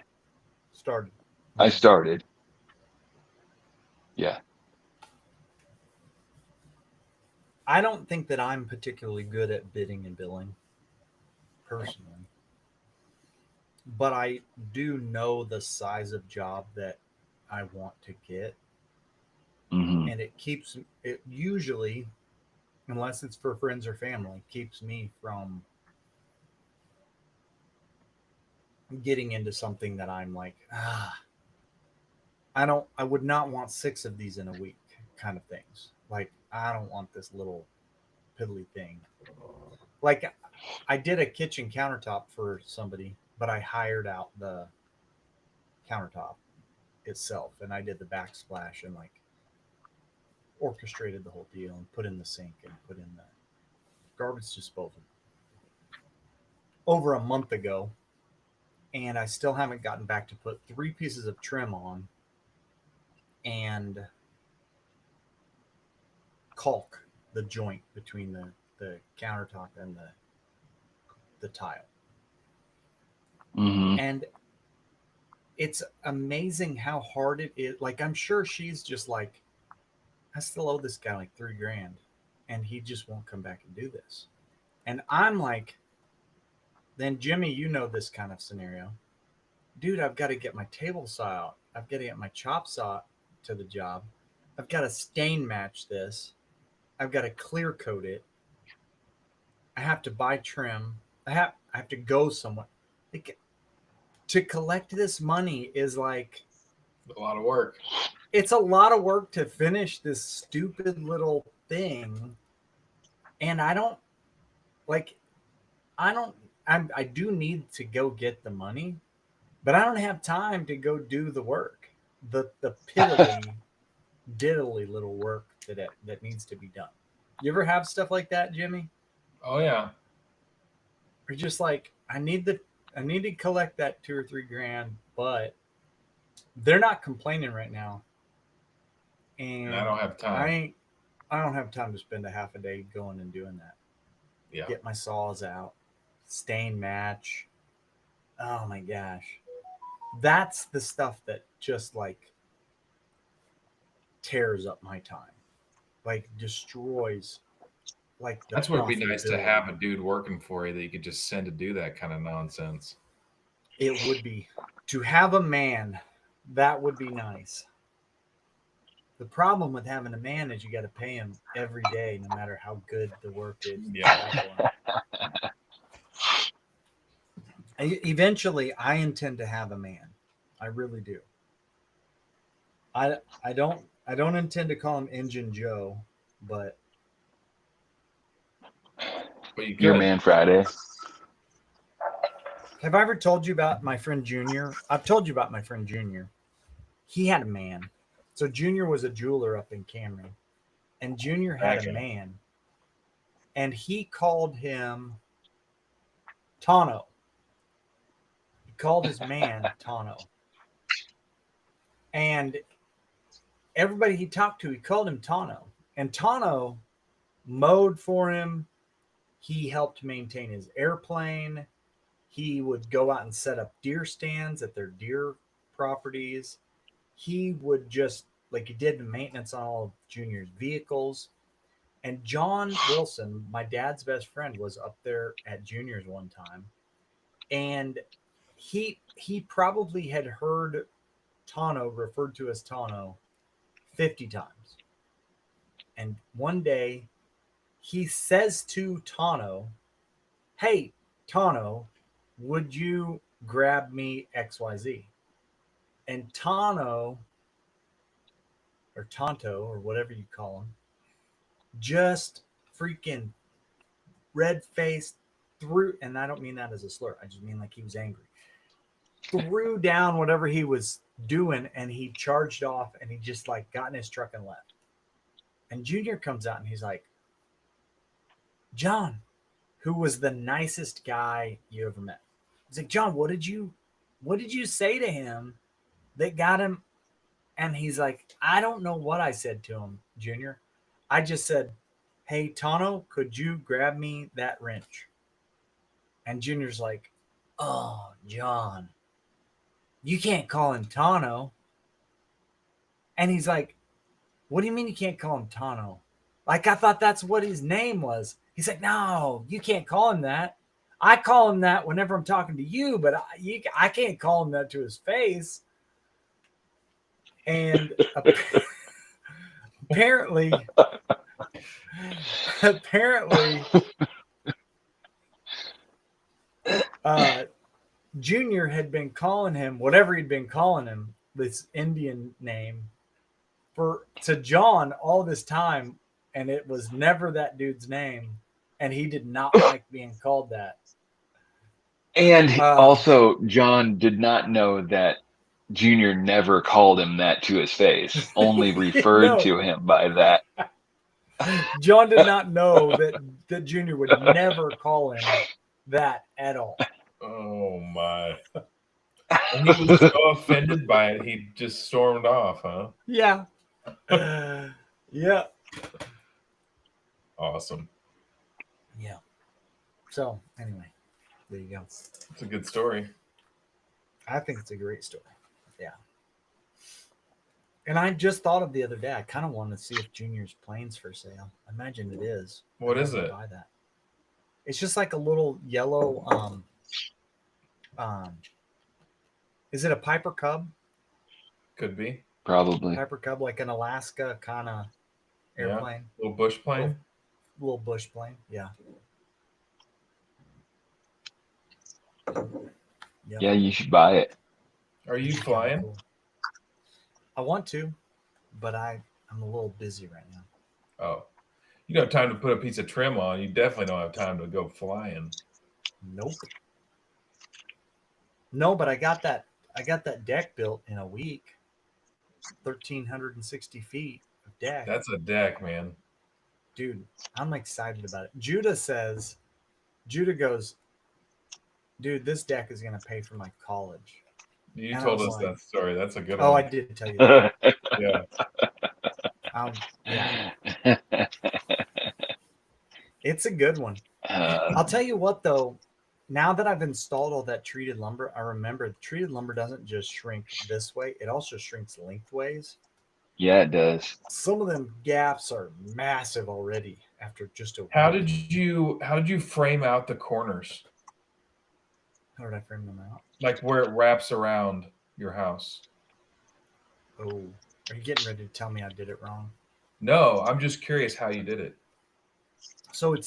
Started. I Mm-hmm. started. Yeah. I don't think that I'm particularly good at bidding and billing, personally, but I do know the size of job that I want to get, Hmm. and it keeps it usually, unless it's for friends or family, keeps me from getting into something that I'm like, I would not want 6 of these in a week kind of things. Like, I don't want this little piddly thing. Like, I did a kitchen countertop for somebody, but I hired out the countertop itself and I did the backsplash and like orchestrated the whole deal and put in the sink and put in the garbage disposal over a month ago. And I still haven't gotten back to put 3 pieces of trim on and caulk the joint between the countertop and the tile. Hmm. And it's amazing how hard it is. Like, I'm sure she's just like, I still owe this guy like 3 grand and he just won't come back and do this. And I'm like, then Jimmy, you know this kind of scenario. Dude, I've got to get my table saw out. I've got to get my chop saw to the job. I've got to stain match this. I've got to clear coat it. I have to buy trim. I have to go somewhere. Like, to collect this money is like A lot of work. it's a lot of work to finish this stupid little thing. And I don't like I don't I do need to go get the money, but I don't have time to go do the work. The piddly diddly little work that needs to be done. You ever have stuff like that, Jimmy? Oh yeah. You're just like, I need to collect that 2 or 3 grand, but they're not complaining right now. And I And don't have I time. ain't I don't have time to spend a half a day going and doing that. Yeah. Get my saws out, stain match. Oh my gosh. That's the stuff that just like tears up my time. Like destroys like the That's where it'd be nice to profitability. have a dude working for you that you could just send to do that kind of nonsense. It would be to have a man, that would be nice. The problem with having a man is you got to pay him every day, no matter how good the work is that you Yeah. have for him. Eventually, I intend to have a man. I really do. I don't intend to call him Engine Joe, but you Your could. man Friday. have I ever told you about my friend Junior? I've told you about my friend Junior. He had a man. So Junior was a jeweler up in Cameron, and Junior had a Okay. man, and he called him Tano. He called his man Tano, and everybody he talked to, he called him Tano, and Tano mowed for him. He helped maintain his airplane. He would go out and set up deer stands at their deer properties. He would just, like, he did the maintenance on all of Junior's vehicles. And John Wilson, my dad's best friend, was up there at Junior's one time, and he probably had heard Tano referred to as Tano 50 times. And one day he says to Tano, "Hey, Tano, would you grab me XYZ?" And Tano, or Tonto, or whatever you call him, just freaking red faced threw, and I don't mean that as a slur, I just mean like he was angry, threw down whatever he was doing, and he charged off, and he just like got in his truck and left. And Junior comes out and he's like, "John," who was the nicest guy you ever met. He's like, "John, what did you say to him that got him?" And he's like, "I don't know what I said to him, Junior. I just said, 'Hey, Tano, could you grab me that wrench?'" And Junior's like, "Oh, John, you can't call him Tano." And he's like, "What do you mean you can't call him Tano? Like, I thought that's what his name was." He's like, "No, you can't call him that. I call him that whenever I'm talking to you, but I can't call him that to his face." And apparently, apparently, Junior had been calling him whatever he'd been calling him, this Indian name, to John all this time, and it was never that dude's name, and he did not like being called that. And also, John did not know that Junior never called him that to his face, only referred No. to him by that. John did not know that Junior would never call him that at all. Oh my! And he was so offended by it, he just stormed off, huh? Yeah. Yeah. Awesome. Yeah. So anyway, there you go. It's a good story. I think it's a great story. Yeah. And I just thought of the other day, I kind of want to see if Junior's plane's for sale. I imagine it is. What is it? Buy that. It's just like a little yellow. Is it a Piper Cub? Could be. Probably. Piper Cub, like an Alaska kind of airplane. Yeah. Little bush plane. Little bush plane. Yeah. Yep. Yeah, you should buy it. Are you flying? Cool. I want to, but I'm a little busy right now. Oh, you don't have time to put a piece of trim on. You definitely don't have time to go flying. Nope. No, but I got that deck built in a week. 1,360 feet of deck. That's a deck, man. Dude, I'm excited about it. Judah goes, "Dude, this deck is going to pay for my college." You And told I us was like, that story. That's a good "Oh, one. I did tell you that." Yeah. Yeah. It's a good one. I'll tell you what, though. Now that I've installed all that treated lumber, I remember the treated lumber doesn't just shrink this way; it also shrinks lengthways. Yeah, it does. Some of them gaps are massive already after just a How week. did you frame out the corners? How did I frame them out? Like where it wraps around your house? Oh, are you getting ready to tell me I did it wrong? No, I'm just curious how you did it. So it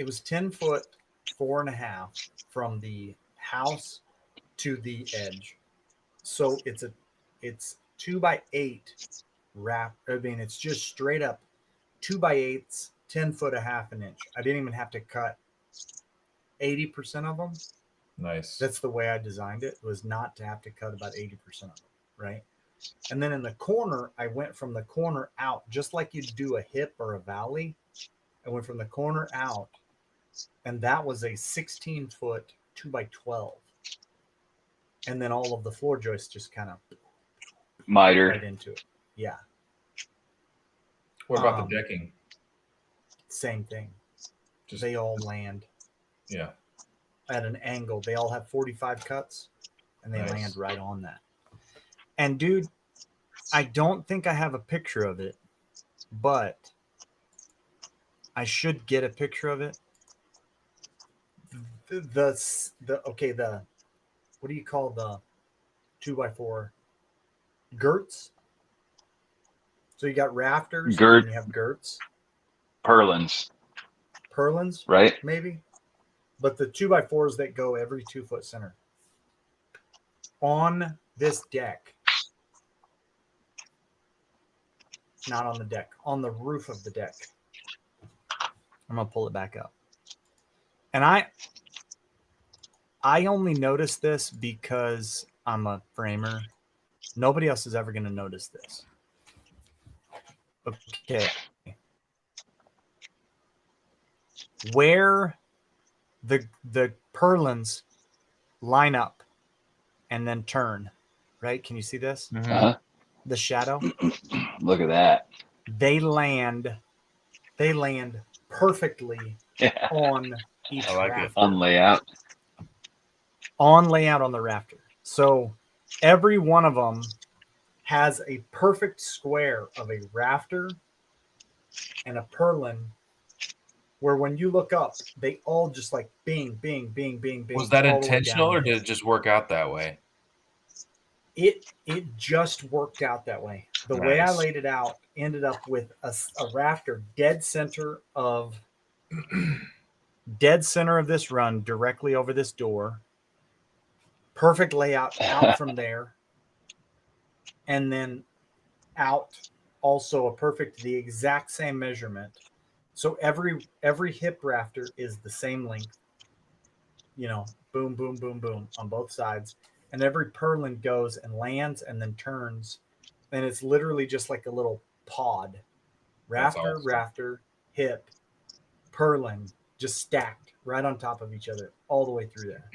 was 10 foot 4.5 from the house to the edge. So it's 2x8 wrap. I mean, it's just straight up 2x8s, 10 foot a half an inch. I didn't even have to cut 80% of them. Nice. That's the way I designed it, was not to have to cut about 80% of them, right? And then in the corner, I went from the corner out, just like you'd do a hip or a valley. I went from the corner out, and that was a 16 foot 2x12. And then all of the floor joists just kind of Miter. right into it. Yeah. What about the decking? Same thing. Just, they all land yeah, at an angle. They all have 45 cuts, and they land right on that. And dude, I don't think I have a picture of it, but I should get a picture of it. The what do you call the 2x4 girts? So you got rafters, and you have girts, purlins, right? Maybe, but the 2x4s that go every 2 foot center on this deck, not on the deck, on the roof of the deck. I'm gonna pull it back up, and I only noticed this because I'm a framer. Nobody else is ever going to notice this. Okay. Where the purlins line up and then turn, right? Can you see this? Uh-huh. The shadow. Look at that. They land perfectly on each rafter. On layout. On layout on the rafter. So every one of them has a perfect square of a rafter and a purlin, where when you look up, they all just like bing, bing, bing, bing, bing. Was that intentional, or did it just work out that way? It just worked out that way. The way I laid it out ended up with a rafter dead center of this run, directly over this door. Perfect layout out from there, and then out also the exact same measurement. So every hip rafter is the same length, boom, boom, boom, boom on both sides, and every purlin goes and lands and then turns, and it's literally just like a little pod, rafter, hip, purlin, just stacked right on top of each other all the way through there.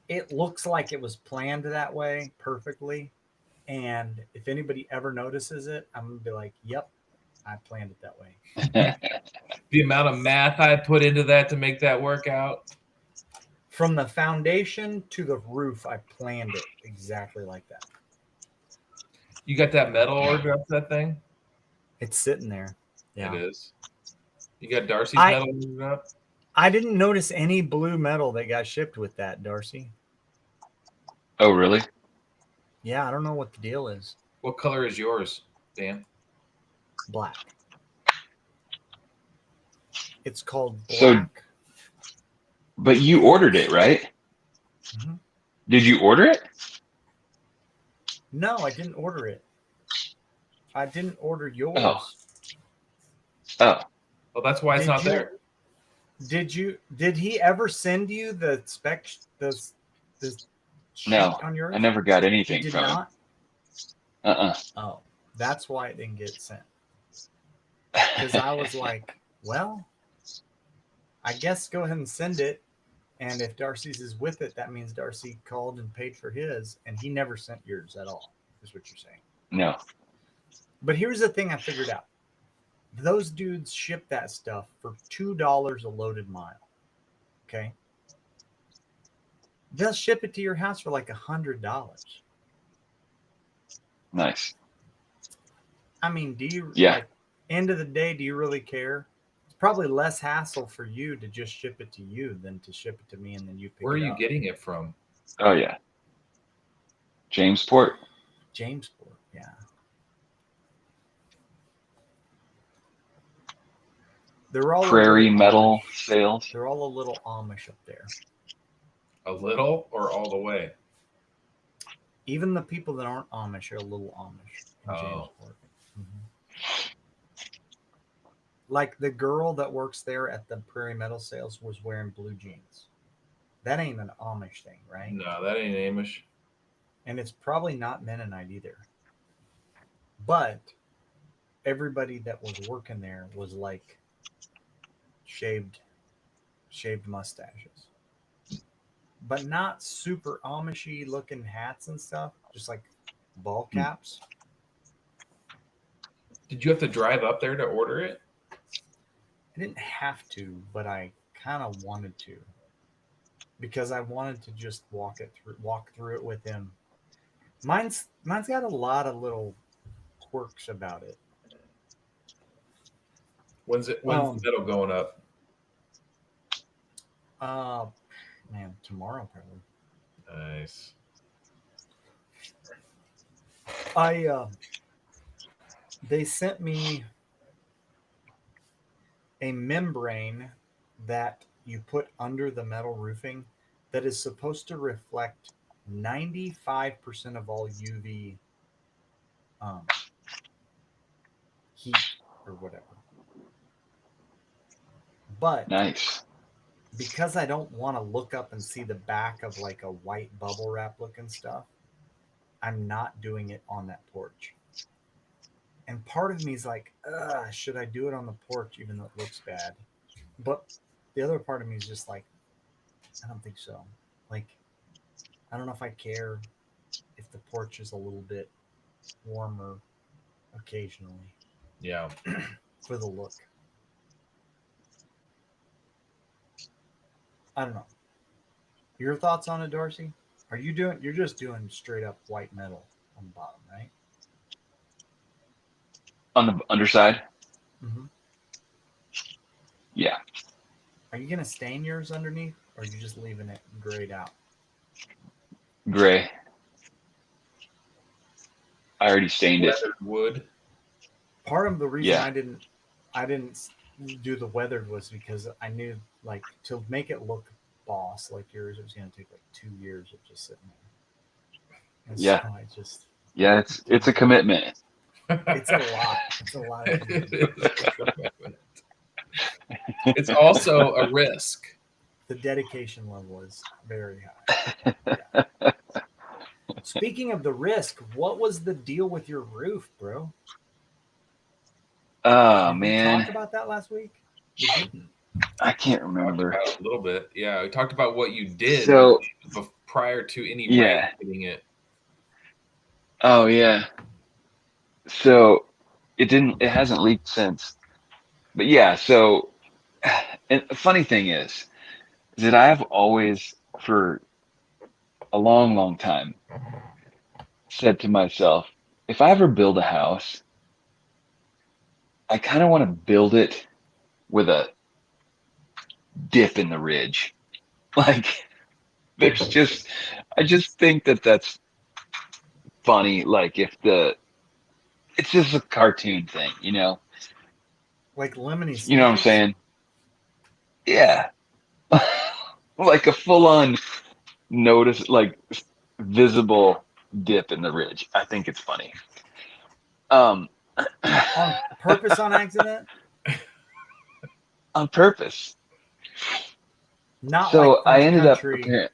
It looks like it was planned that way perfectly. And if anybody ever notices it, I'm going to be like, yep, I planned it that way. The amount of math I put into that to make that work out. From the foundation to the roof, I planned it exactly like that. You got that metal ordered up, that thing? It's sitting there. Yeah. It is. You got Darcy's metal ordered up? I didn't notice any blue metal that got shipped with that, Darcy. Oh, really? Yeah, I don't know what the deal is. What color is yours, Dan? Black. It's called black. So, but you ordered it, right? Mm-hmm. Did you order it? No, I didn't order it. I didn't order yours. Oh. Well, that's why it's not there. Did he ever send you the spec, the sheet on yours? I never got anything He did from not? him. Oh, that's why it didn't get sent. Because I was like, well, I guess go ahead and send it. And if Darcy's is with it, that means Darcy called and paid for his, and he never sent yours at all, is what you're saying. No. But here's the thing I figured out. Those dudes ship that stuff for $2 a loaded mile. Okay? They'll ship it to your house for like $100. Nice. I mean, like, end of the day, do you really care? It's probably less hassle for you to just ship it to you than to ship it to me and then you pick it up. Where are you getting it from? Oh, yeah. Jamesport, yeah. They're all Prairie Metal Sales. They're all a little Amish up there. A little or all the way? Even the people that aren't Amish are a little Amish in Oh. Jamesport. Mhm. Like the girl that works there at the Prairie Metal Sales was wearing blue jeans. That ain't an Amish thing, right? No, that ain't Amish. And it's probably not Mennonite either. But everybody that was working there was like shaved mustaches. But not super Amishy looking hats and stuff, just like ball caps. Did you have to drive up there to order it? I didn't have to, but I kind of wanted to because I wanted to just walk through it with him. Mine's got a lot of little quirks about it. When's the metal going up? Uh, man, tomorrow probably. Nice. They sent me a membrane that you put under the metal roofing that is supposed to reflect 95% of all UV um, heat or whatever. But Nice. because I don't want to look up and see the back of like a white bubble wrap looking stuff, I'm not doing it on that porch. And part of me is like, should I do it on the porch even though it looks bad? But the other part of me is just like, I don't think so. Like, I don't know if I care if the porch is a little bit warmer occasionally. Yeah. For the look. I don't know. Your thoughts on it, Darcy? You're just doing straight up white metal on the bottom, right? On the underside? Mm-hmm. Yeah. Are you going to stain yours underneath, or are you just leaving it grayed out? Gray. I already stained it. Wood. Part of the reason Yeah. I didn't do the weathered was because I knew, like, to make it look boss like yours, it was going to take like 2 years of just sitting there. And Yeah. so I just, Yeah, it's a commitment. it's a lot. It's a lot of commitment. It's also a risk. The dedication level is very high. Yeah. Speaking of the risk, what was the deal with your roof, bro? Oh, Did man. we talk about that last week? We didn't. I can't Talked remember. about it a little bit. Yeah, we talked about what you did So, prior to any yeah. rain hitting it. Oh, yeah. So it hasn't leaked since. But yeah, so and the funny thing is that I've always, for a long, long time, said to myself, if I ever build a house, I kind of want to build it with a dip in the ridge. Like, I just think that that's funny. Like, it's just a cartoon thing, you know? Like Lemony You know what I'm Snicket's? saying? Yeah. Like a full on like visible dip in the ridge. I think it's funny. On purpose, on accident? On purpose. Not So like I French ended up country. preparing.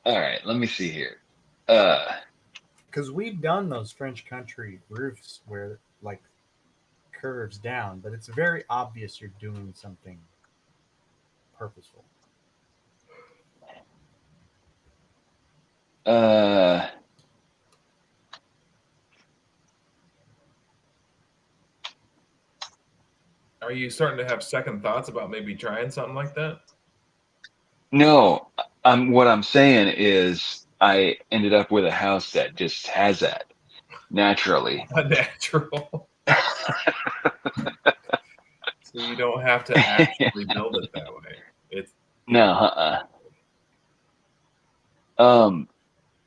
All right, let me see here. Because we've done those French country roofs where like curves down, but it's very obvious you're doing something purposeful. Are you starting to have second thoughts about maybe trying something like that? No, what I'm saying is I ended up with a house that just has that naturally. Unnatural. So you don't have to actually build it that way. No,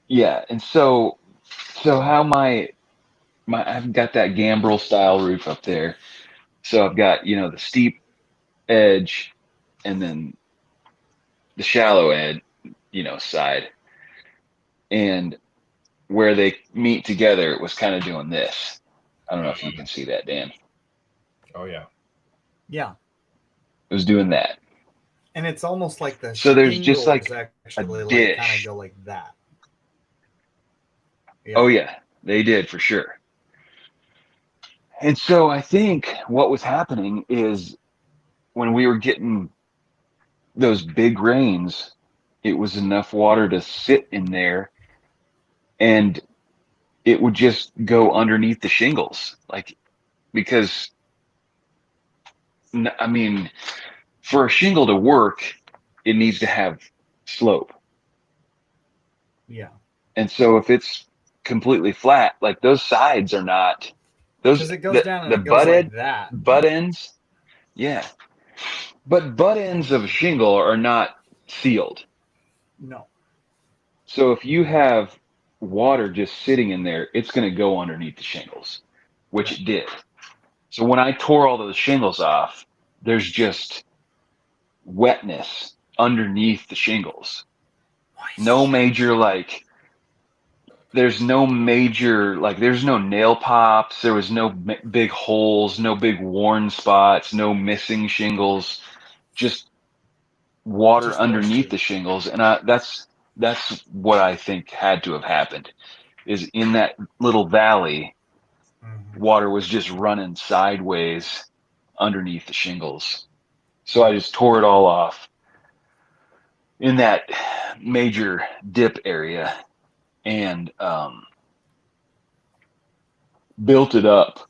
yeah, and so how my I've got that gambrel style roof up there. So I've got, the steep edge and then the shallow end, side, and where they meet together, it was kind of doing this. I don't know if you can see that, Dan. Oh yeah. Yeah. It was doing that. And it's almost like the So there's just shingles like a actually like kind of dish. go like that. Yeah. Oh yeah, they did for sure. And so I think what was happening is when we were getting those big rains, it was enough water to sit in there and it would just go underneath the shingles. Like, because, I mean, for a shingle to work, it needs to have slope. Yeah. And so if it's completely flat, like those sides are not, those, Because it goes down and the it goes like that. butt ends, yeah. But butt ends of a shingle are not sealed. No. So if you have water just sitting in there, it's going to go underneath the shingles, which Right. it did. So when I tore all those shingles off, there's just wetness underneath the shingles. No major, like, there's no major, like, there's no nail pops. There was no big holes, no big worn spots, no missing shingles, just water Just underneath moisture. the shingles. And that's what I think had to have happened, is in that little valley, Mm-hmm. water was just running sideways underneath the shingles. So I Yeah. just tore it all off in that major dip area and built it up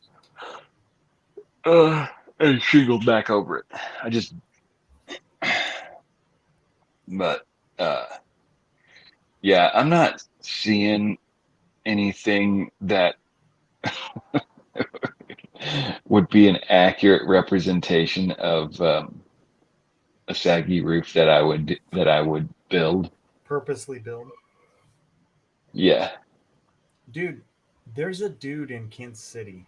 and shingled back over it. I just, but uh, yeah, I'm not seeing anything that would be an accurate representation of a saggy roof that I would build. Purposely build. Yeah. Dude, there's a dude in Kansas City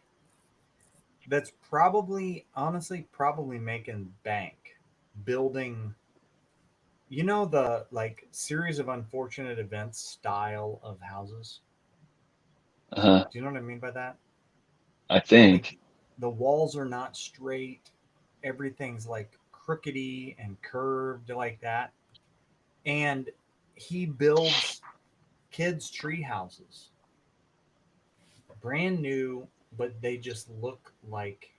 that's probably, honestly, probably making bank building, the like series of unfortunate events style of houses. Uh-huh. Do you know what I mean by that? I Like think. the walls are not straight, everything's like crookedy and curved like that. And he builds kids' tree houses, brand new, but they just look like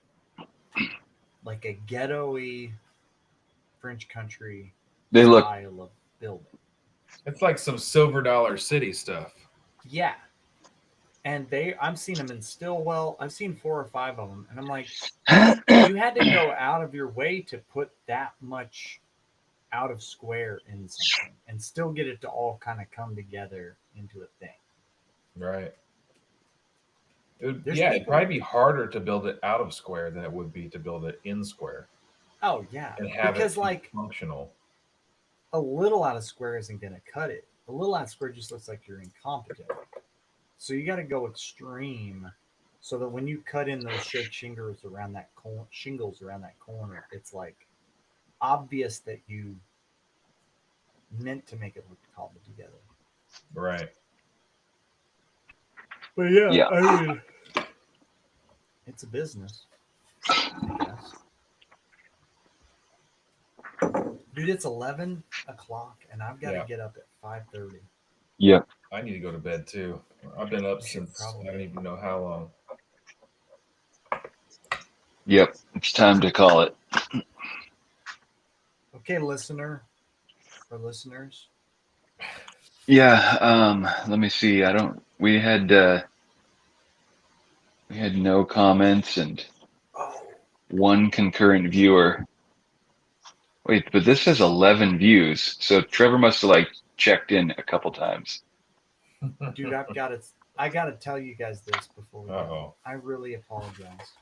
a ghetto-y French country They look. style of building. It's like some silver dollar city stuff. Yeah. And I'm seeing them in Stillwell. I've seen 4 or 5 of them. And I'm like, you had to go out of your way to put that much out of square in something and still get it to all kind of come together into a thing. Right. There's Yeah, it'd people. probably be harder to build it out of square than it would be to build it in square Oh, yeah. and have it Because, be like, functional. a little out of square isn't going to cut it. A little out of square just looks like you're incompetent. So you got to go extreme so that when you cut in those shake shingles around that corner, it's like obvious that you meant to make it look cobbled together. Right. But yeah, Yeah. I mean, it's a business, I guess. Dude, it's 11 o'clock, and I've got to Yeah. get up at 5:30. Yep. I need to go to bed too. I've been up You should since I probably. don't even know how long. Yep. It's time to call it. Okay, listeners. Yeah. Let me see. We had no comments and Oh, one concurrent viewer. Wait, but this says 11 views. So Trevor must have like checked in a couple times. dude, I got to tell you guys this before we go. Uh-oh. I really apologize.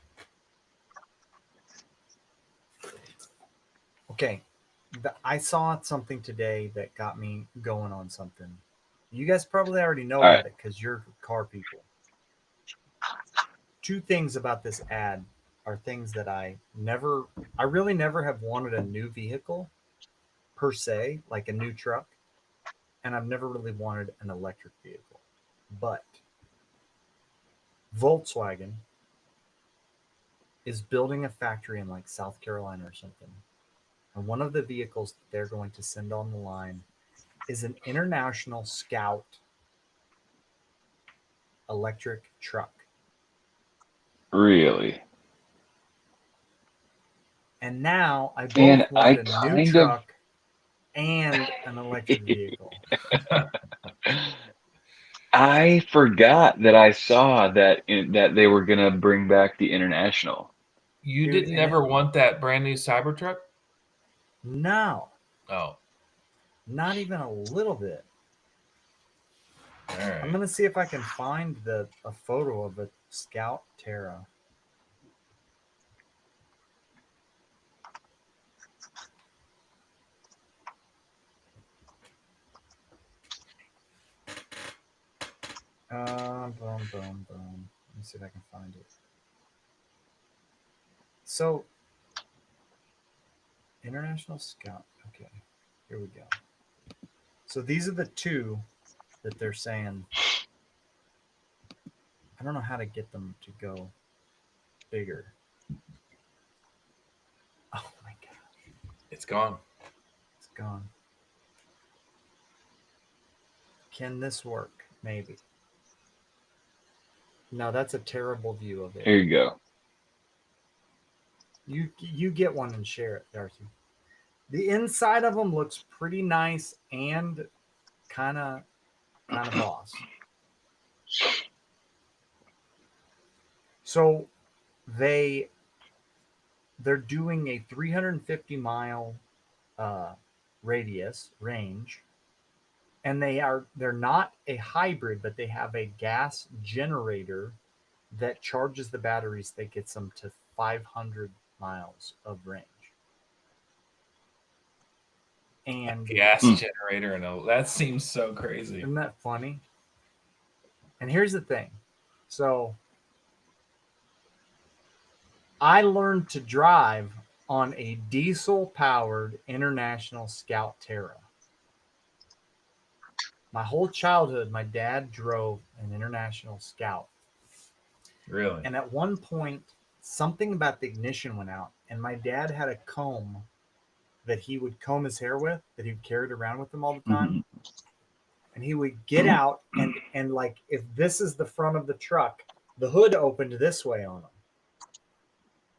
Okay, I saw something today that got me going on something. You guys probably already know All right. about it because you're car people. 2 things about this ad are things that I really never have wanted a new vehicle per se, like a new truck, and I've never really wanted an electric vehicle. But Volkswagen is building a factory in like South Carolina or something. And one of the vehicles that they're going to send on the line is an International Scout electric truck. Really? And now I And both want a new kind of truck and an electric vehicle. I forgot that I saw that that they were gonna bring back the International. You Dude, didn't and ever want that brand new Cybertruck? No, Oh, not even a little bit. all I'm right. gonna see if I can find a photo of a Scout Terra. Boom, boom, boom. Let me see if I can find it. So, International Scout. Okay, here we go. So these are the two that they're saying. I don't know how to get them to go bigger. Oh my god, It's gone. it's gone. Can this work? Maybe. No, that's a terrible view of it. Here you go. You get one and share it, Darcy. The inside of them looks pretty nice and kind of boss. So they're doing a 350-mile range, and they're not a hybrid, but they have a gas generator that charges the batteries that gets them to 500 miles of range. And Gas generator and that seems so crazy. isn't that funny? And here's the thing. So I learned to drive on a diesel-powered International Scout Terra. My whole childhood, my dad drove an International Scout. Really? And at one point, something about the ignition went out, and my dad had a comb that he would comb his hair with, that he carried around with him all the time. Mhm. And he would get out, and like, if this is the front of the truck, the hood opened this way on him.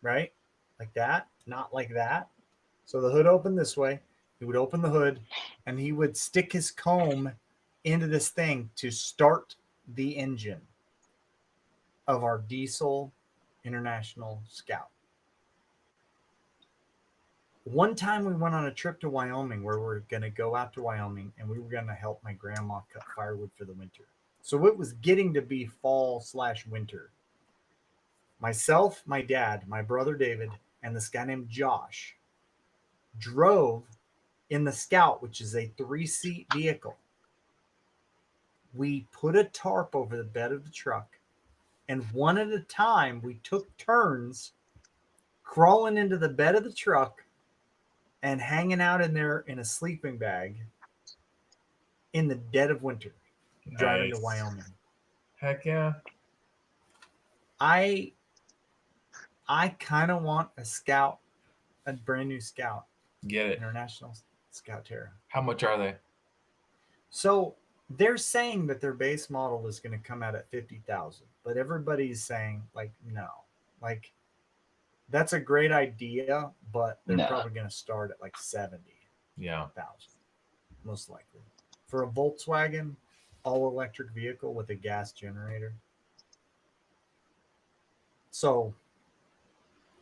Right? Like that, not like that. So the hood opened this way. He would open the hood, and he would stick his comb into this thing to start the engine of our diesel International Scout. One time we went on a trip to Wyoming where we're going to go out to Wyoming, and we were going to help my grandma cut firewood for the winter. So it was getting to be fall/winter. Myself, my dad, my brother David, and this guy named Josh drove in the Scout, which is a 3-seat vehicle. We put a tarp over the bed of the truck, and one at a time, we took turns crawling into the bed of the truck and hanging out in there in a sleeping bag in the dead of winter, driving to Nice. Wyoming. Heck yeah. I kind of want a Scout, a brand new Scout, Get it. International Scout Terra. How much are they? So they're saying that their base model is going to come out at 50,000, but everybody's saying like no, like that's a great idea, but they're No. probably going to start at like 70,000, Yeah. most likely, for a Volkswagen all electric vehicle with a gas generator. So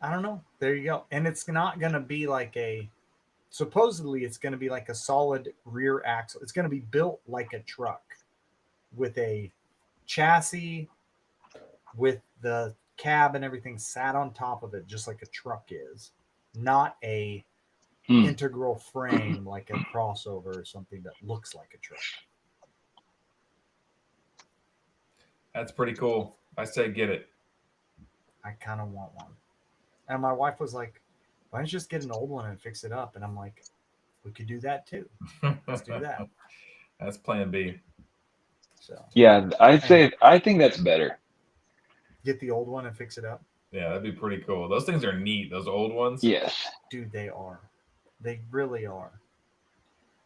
I don't know. There you go. And it's not going to be like supposedly it's going to be like a solid rear axle. It's going to be built like a truck with a chassis, with the cab and everything sat on top of it, just like a truck is, not a integral frame like a crossover or something that looks like a truck. That's pretty cool. I say get it. I kind of want one. And my wife was like, why don't you just get an old one and fix it up? And I'm like, We could do that too. Let's do that. That's plan B. So Yeah, I think that's better. get the old one and fix it up. Yeah, that'd be pretty cool. Those things are neat. Those old ones. Yes. Dude, they are. They really are.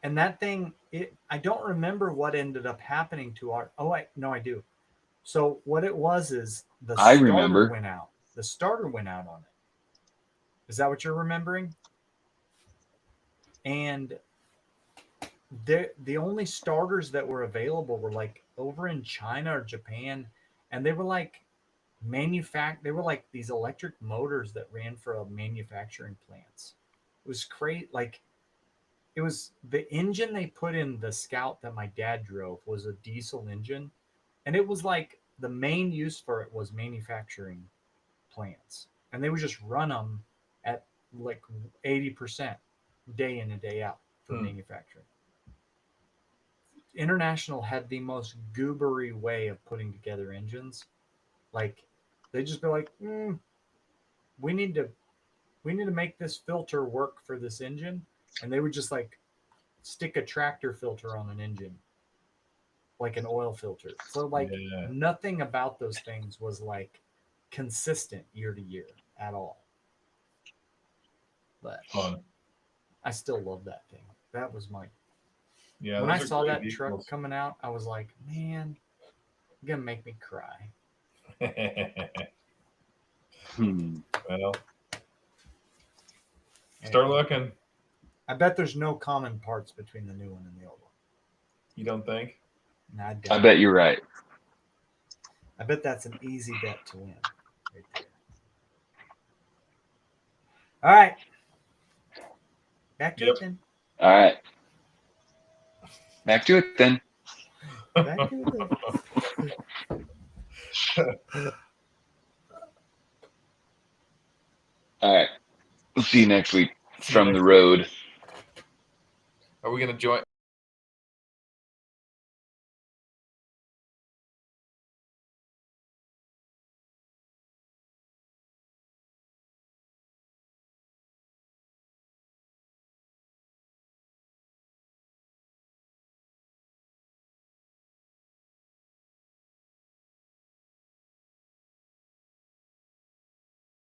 And that thing, I don't remember what ended up happening to our. Oh, I do. So what it was is the I starter remember. went out. The starter went out on it. Is that what you're remembering? And the only starters that were available were like over in China or Japan, and they were like they were like these electric motors that ran for manufacturing plants. It was crazy. Like it was the engine they put in the Scout that my dad drove was a diesel engine, and it was like the main use for it was manufacturing plants, and they would just run them at like 80% day in and day out for manufacturing. International had the most goobery way of putting together engines. Like they just be like, we need to make this filter work for this engine, and they would just like stick a tractor filter on an engine, like an oil filter. So like nothing about those things was like consistent year to year at all. But Fun. I still love that thing. That was my Yeah. when I saw that vehicles. truck coming out, I was like, man, you're gonna make me cry. Well, start looking. I bet there's no common parts between the new one and the old one. You don't think? No, I bet you're right. I bet that's an easy bet to win right there. All right. Back to it then. All right. Back to it then. Back to it then. All right. We'll see you next week from the road. Are we going to join?